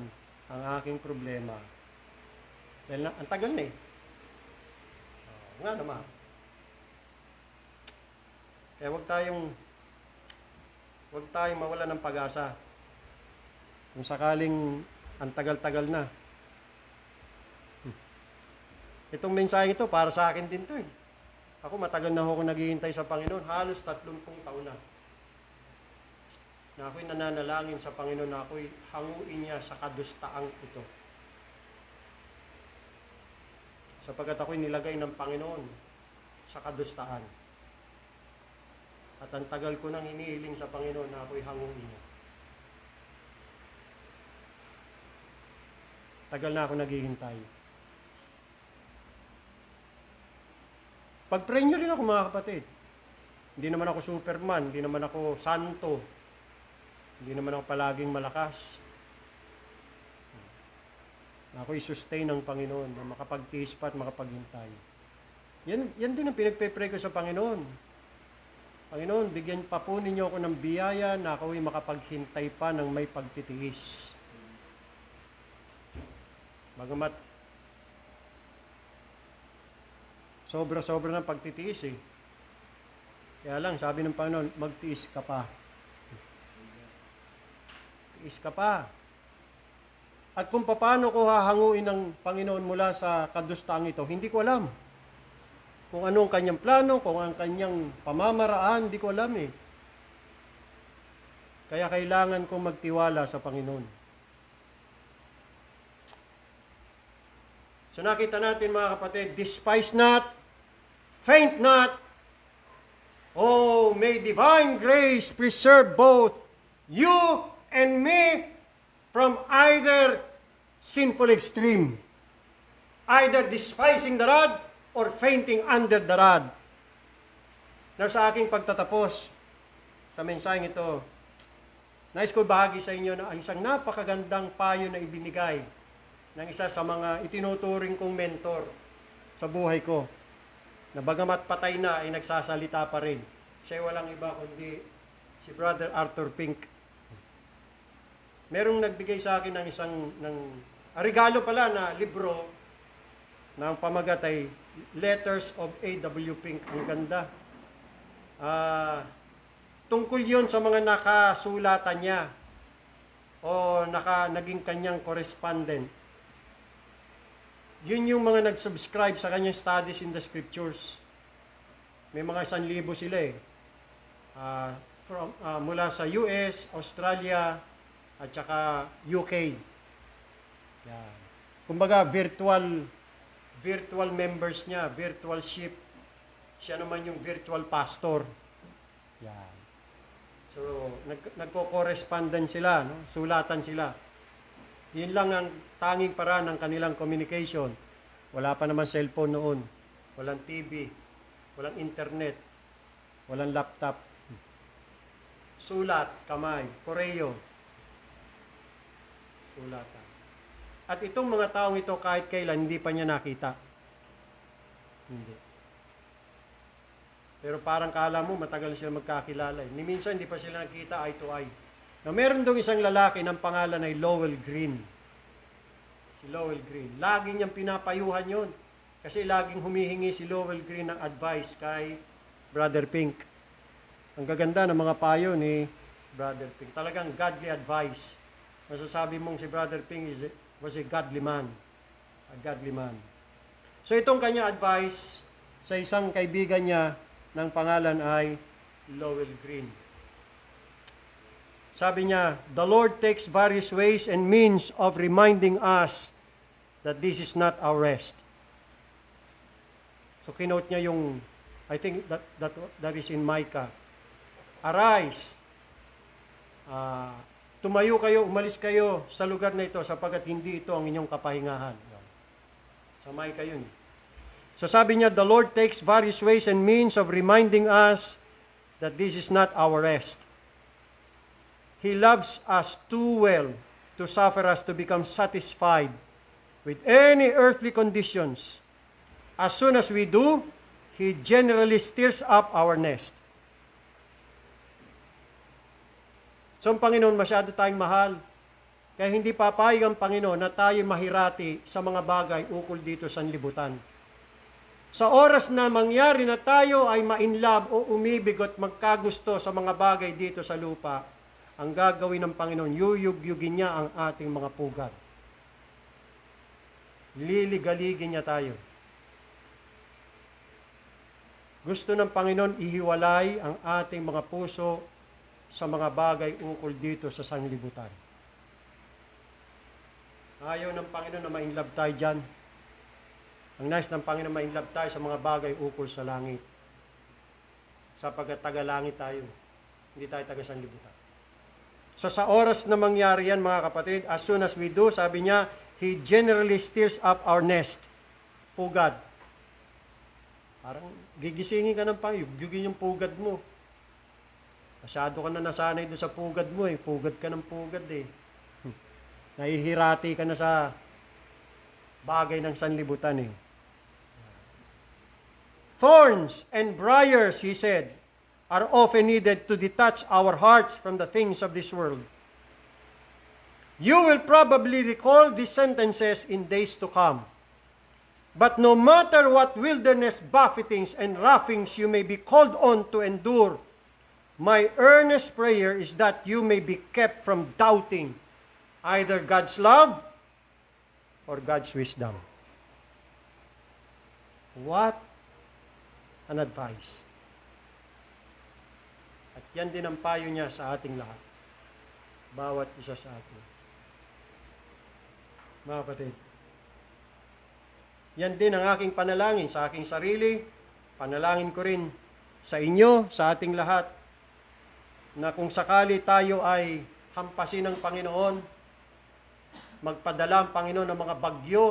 ang aking problema. Dahil ang tagal na eh. Nga naman. Kaya huwag tayong mawala ng pag-asa. Kung sakaling ang tagal-tagal na. Itong mensahe ito, para sa akin din to eh. Ako matagal na ako naghihintay sa Panginoon, halos 30 taon na. Na ako'y nananalangin sa Panginoon na ako'y hanguin niya sa kadustaang ito. Sapagkat ako'y nilagay ng Panginoon sa kadustaan. At ang tagal ko nang inihiling sa Panginoon na ako'y hanguin niya. Tagal na ako naghihintay. Pag-pray nyo rin ako mga kapatid. Hindi naman ako Superman, hindi naman ako santo, hindi naman ako palaging malakas. Ako i-sustain ng Panginoon na makapagtiis pa at makapaghintay. Yan din ang pinagpe-pray ko sa Panginoon. Panginoon, bigyan pa po ninyo ako ng biyaya na ako'y makapaghintay pa ng may pagtitiis. Bagamat sobra-sobra ng pagtitiis eh. Kaya lang, sabi ng Panginoon, magtiis ka pa. Tiis ka pa. At kung paano ko hahanguin ng Panginoon mula sa kadustaang ito, hindi ko alam. Kung anong kanyang plano, kung ang kanyang pamamaraan, hindi ko alam eh. Kaya kailangan kong magtiwala sa Panginoon. So nakita natin mga kapatid, despise not, faint not, oh, may divine grace preserve both you and me from either sinful extreme, either despising the rod or fainting under the rod. Na sa aking pagtatapos sa mensaheng ito, nais ko bahagi sa inyo na ang isang napakagandang payo na ibinigay ng isa sa mga itinuturing kong mentor sa buhay ko, na bagamat patay na ay nagsasalita pa rin. Siya walang iba kundi si Brother Arthur Pink. Merong nagbigay sa akin ng regalo pala na libro na ang pamagat ay Letters of A.W. Pink. Ang ganda. Tungkol yun sa mga nakasulatan niya o naging kanyang correspondent. Yun yung mga nag-subscribe sa kanyang Studies in the Scriptures. May mga 1,000 sila eh. Mula sa US, Australia, at saka UK. Yan. Kumbaga, virtual members niya, virtual ship. Siya naman yung virtual pastor. Yan. So, nagko-correspondent sila, no? Sulatan sila. Yun lang ang tanging paraan ng kanilang communication. Wala pa naman cellphone noon. Walang TV. Walang internet. Walang laptop. Sulat, kamay, koreo. Sulatan. At itong mga taong ito kahit kailan hindi pa niya nakita. Hindi. Pero parang kala mo matagal sila magkakilala. Ni minsan hindi pa sila nakita eye to eye. Na meron dong isang lalaki ng pangalan ay Lowell Green. Si Lowell Green. Lagi niyang pinapayuhan yon. Kasi laging humihingi si Lowell Green ng advice kay Brother Pink. Ang gaganda ng mga payo ni Brother Pink. Talagang godly advice. Masasabi mong si Brother Pink was a godly man. A godly man. So itong kanya advice sa isang kaibigan niya ng pangalan ay Lowell Green. Sabi niya, the Lord takes various ways and means of reminding us that this is not our rest. So kinote niya yung, I think that is in Micah. Arise, tumayo kayo, umalis kayo sa lugar na ito sapagkat hindi ito ang inyong kapahingahan. Sa Micah yun. So sabi niya, the Lord takes various ways and means of reminding us that this is not our rest. He loves us too well to suffer us to become satisfied with any earthly conditions. As soon as we do, He generally stirs up our nest. So ang Panginoon, masyado tayong mahal. Kaya hindi papayag ang Panginoon na tayo mahirati sa mga bagay ukol dito sa libutan. Sa oras na mangyari na tayo ay ma-inlove o umibig at magkagusto sa mga bagay dito sa lupa, ang gagawin ng Panginoon, yuyug-yugin niya ang ating mga pugad. Liligaligin niya tayo. Gusto ng Panginoon ihiwalay ang ating mga puso sa mga bagay ukol dito sa sanglibutan. Ayaw ng Panginoon na ma-inlove tayo dyan. Ang nais ng Panginoon ma-inlove tayo sa mga bagay ukol sa langit. Sapagkat taga-langit tayo. Hindi tayo taga-sanglibutan. So sa oras na mangyari yan, mga kapatid, as soon as we do, sabi niya, He generally stirs up our nest. Pugad. Parang gigisingin ka ng Panginoon, yugin yung pugad mo. Masyado ka na nasanay doon sa pugad mo eh. Pugad ka ng pugad eh. Nahihirati ka na sa bagay ng sanlibutan eh. Thorns and briars, he said, are often needed to detach our hearts from the things of this world. You will probably recall these sentences in days to come. But no matter what wilderness buffetings and roughings you may be called on to endure, my earnest prayer is that you may be kept from doubting either God's love or God's wisdom. What an advice. At yan din ang payo niya sa ating lahat. Bawat isa sa atin. Mga kapatid, yan din ang aking panalangin sa aking sarili, panalangin ko rin sa inyo, sa ating lahat, na kung sakali tayo ay hampasin ng Panginoon, magpadala ang Panginoon ng mga bagyo,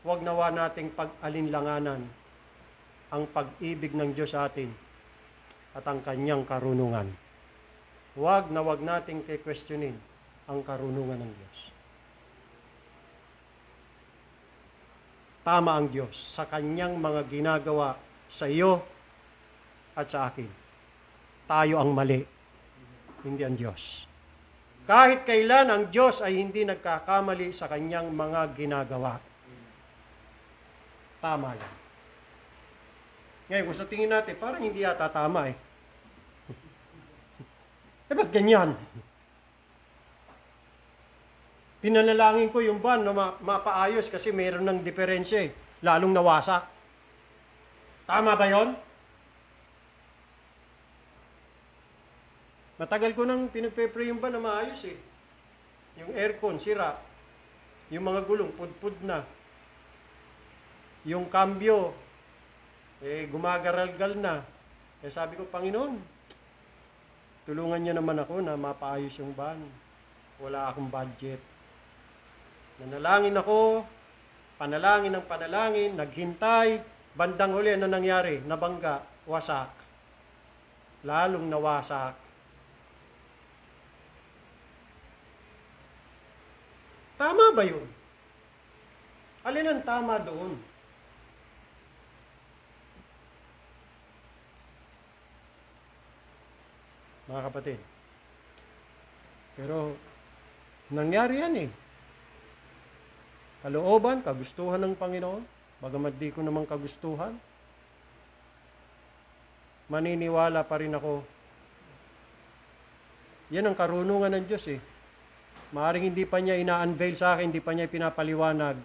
huwag nawa nating pag-alinlanganan ang pag-ibig ng Diyos sa atin at ang kanyang karunungan. Huwag na huwag nating ke-questionin ang karunungan ng Diyos. Tama ang Diyos sa kanyang mga ginagawa sa iyo at sa akin. Tayo ang mali, hindi ang Diyos. Kahit kailan ang Diyos ay hindi nagkakamali sa kanyang mga ginagawa. Tama lang. Ngayon, kung sa tingin natin, parang hindi yata tama eh. Ba't ganyan? Pinanalangin ko yung van na mapaayos kasi mayroon ng diferensya eh. Lalong nawasak. Tama ba yon? Matagal ko nang pinagpe-pray yung van na maayos eh. Yung aircon, sira. Yung mga gulong, pudpud na. Yung cambio, gumagaragal na. Sabi ko, Panginoon, tulungan niyo naman ako na mapaayos yung van. Wala akong budget. Nanalangin ako, panalangin ng panalangin, naghintay, bandang huli, ano nangyari? Nabangga, wasak. Lalong nawasak. Tama ba yun? Alin ang tama doon? Mga kapatid. Pero, nangyari yan eh. Kalooban, kagustuhan ng Panginoon, bagamat di ko naman kagustuhan, maniniwala pa rin ako. Yan ang karunungan ng Diyos eh. Maaring hindi pa niya ina-unveil sa akin, hindi pa niya pinapaliwanag.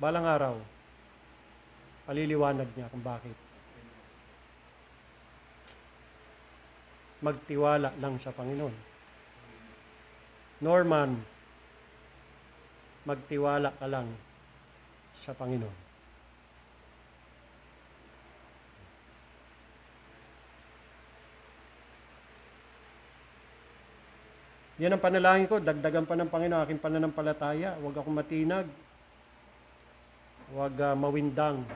Balang araw, paliliwanag niya kung bakit. Magtiwala lang sa Panginoon. Norman, magtiwala ka lang sa Panginoon. Yan ang panalangin ko, dagdagan pa ng Panginoon aking pananampalataya. Huwag akong matinag. Huwag mawindang.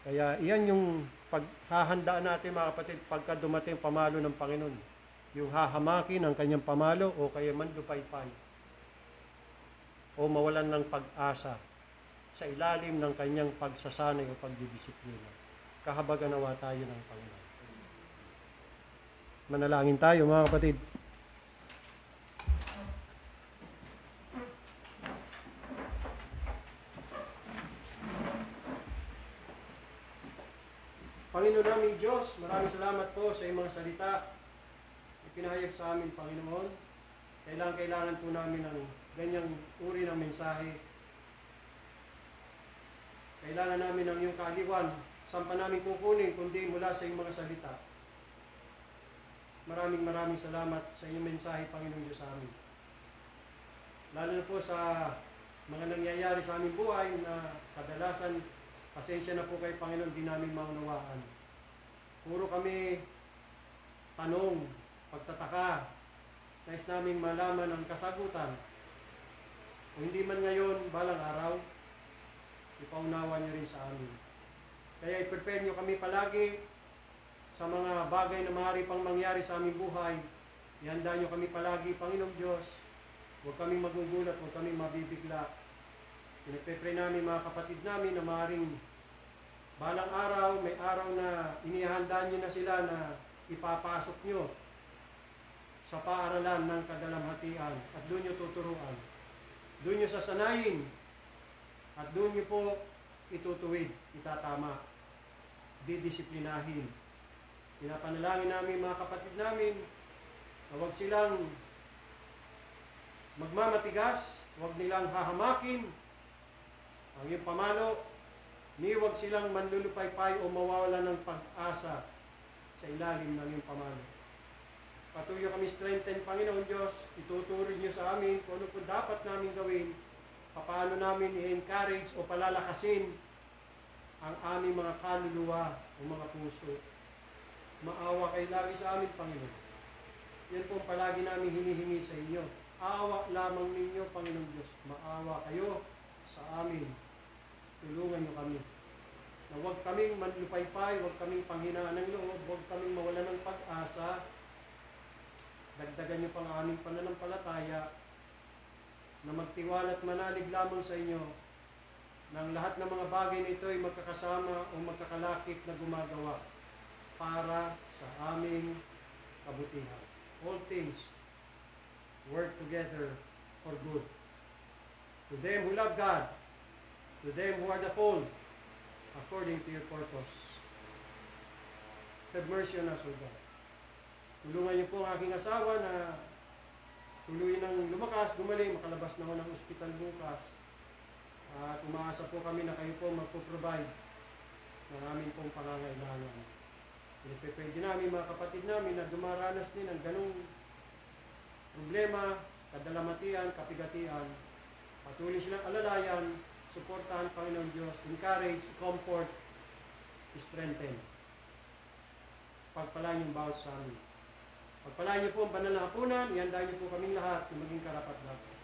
Kaya iyan yung paghahandaan natin mga kapatid pagka dumating pamalo ng Panginoon. Yung hahamakin ang kanyang pamalo o kaya mandupaypay. O mawalan ng pag-asa sa ilalim ng kanyang pagsasanay o pagdidisiplina. Kahabagan nawa tayo ng Panginoon. Manalangin tayo mga kapatid. Panginoon naming Diyos, maraming salamat po sa iyong mga salita. Ipinahayag sa amin, Panginoon. Kailangan po namin ng ganyang uri ng mensahe. Kailangan namin ng iyong kaaliwan. Saan pa namin kukunin kundi mula sa iyong mga salita. Maraming salamat sa iyong mensahe, Panginoon Diyos sa amin. Lalo na po sa mga nangyayari sa aming buhay na kadalasan, pasensya na po kay Panginoon, di namin maunawaan. Puro kami tanong, pagtataka, nais naming malaman ang kasagutan. Kung hindi man ngayon, balang araw, ipaunawa niyo rin sa amin. Kaya i-prepare niyo kami palagi sa mga bagay na maaari pang mangyari sa aming buhay. Ihanda niyo kami palagi, Panginoong Diyos. Huwag kaming magugulat, huwag kaming mabibigla. Pinagpe-pray namin mga kapatid namin na maaaring balang araw, may araw na inihanda niyo na sila na ipapasok niyo sa paaralan ng kadalamhatian at doon niyo tuturuan. Doon niyo sasanayin at doon niyo po itutuwid, itatama, didisiplinahin. Pinapanalangin namin mga kapatid namin na huwag silang magmamatigas, huwag nilang hahamakin ang iyong pamalo, ni huwag silang manlulupaypay o mawawala ng pag-asa sa ilalim ng iyong pamalo. Patuloy kami strengthen, Panginoon Diyos, ituturin niyo sa amin kung ano po dapat namin gawin, paano namin i-encourage o palalakasin ang aming mga kaluluwa o mga puso. Maawa kayo lagi sa amin, Panginoon. Yan po palagi namin hinihingi sa inyo. Awa lamang ninyo, Panginoon Diyos. Maawa kayo sa amin. Tulungan niyo kami. Na huwag kaming manlupaypay, huwag kaming panghinaan ng loob, huwag kaming mawala ng pag-asa. Dagdagan niyo pang aming pananampalataya na magtiwala at manalig lamang sa inyo ng lahat ng mga bagay na ito ay magkakasama o magkakalakip na gumagawa para sa aming kabutihan. All things work together for good. To them who love God, to them who are the called, according to your purpose. Have mercy on us, O God. Tulungan niyo po ang aking asawa na tuloy ng lumakas, gumaling, makalabas naman ng ospital bukas. At umaasa po kami na kayo po magpo-provide ng aming pong pangangailangan. Pinipipray din namin mga kapatid namin na dumaranas din ng ganong problema, kadalamatian, kapigatian. Patuloy silang alalayan, suportahan, Panginoon Diyos, encourage, comfort, strengthen. Pagpalain yung bawat sa amin. Pagpalain niyo po ang banal na hapunan, ihanda niyo po kaming lahat na maging karapat-dapat.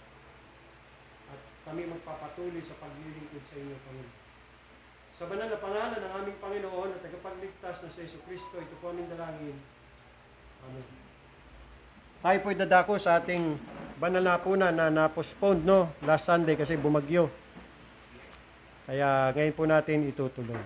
At kami magpapatuloy sa paglilingkod sa inyo, Panginoon. Sa banal na pangalan ng aming Panginoon at tagapagligtas na si Jesucristo, ito po aming dalangin. Amen. Tayo po'y dadako sa ating banal na hapunan na na-postpone, no? Last Sunday kasi bumagyo. Kaya ngayon po natin itutuloy.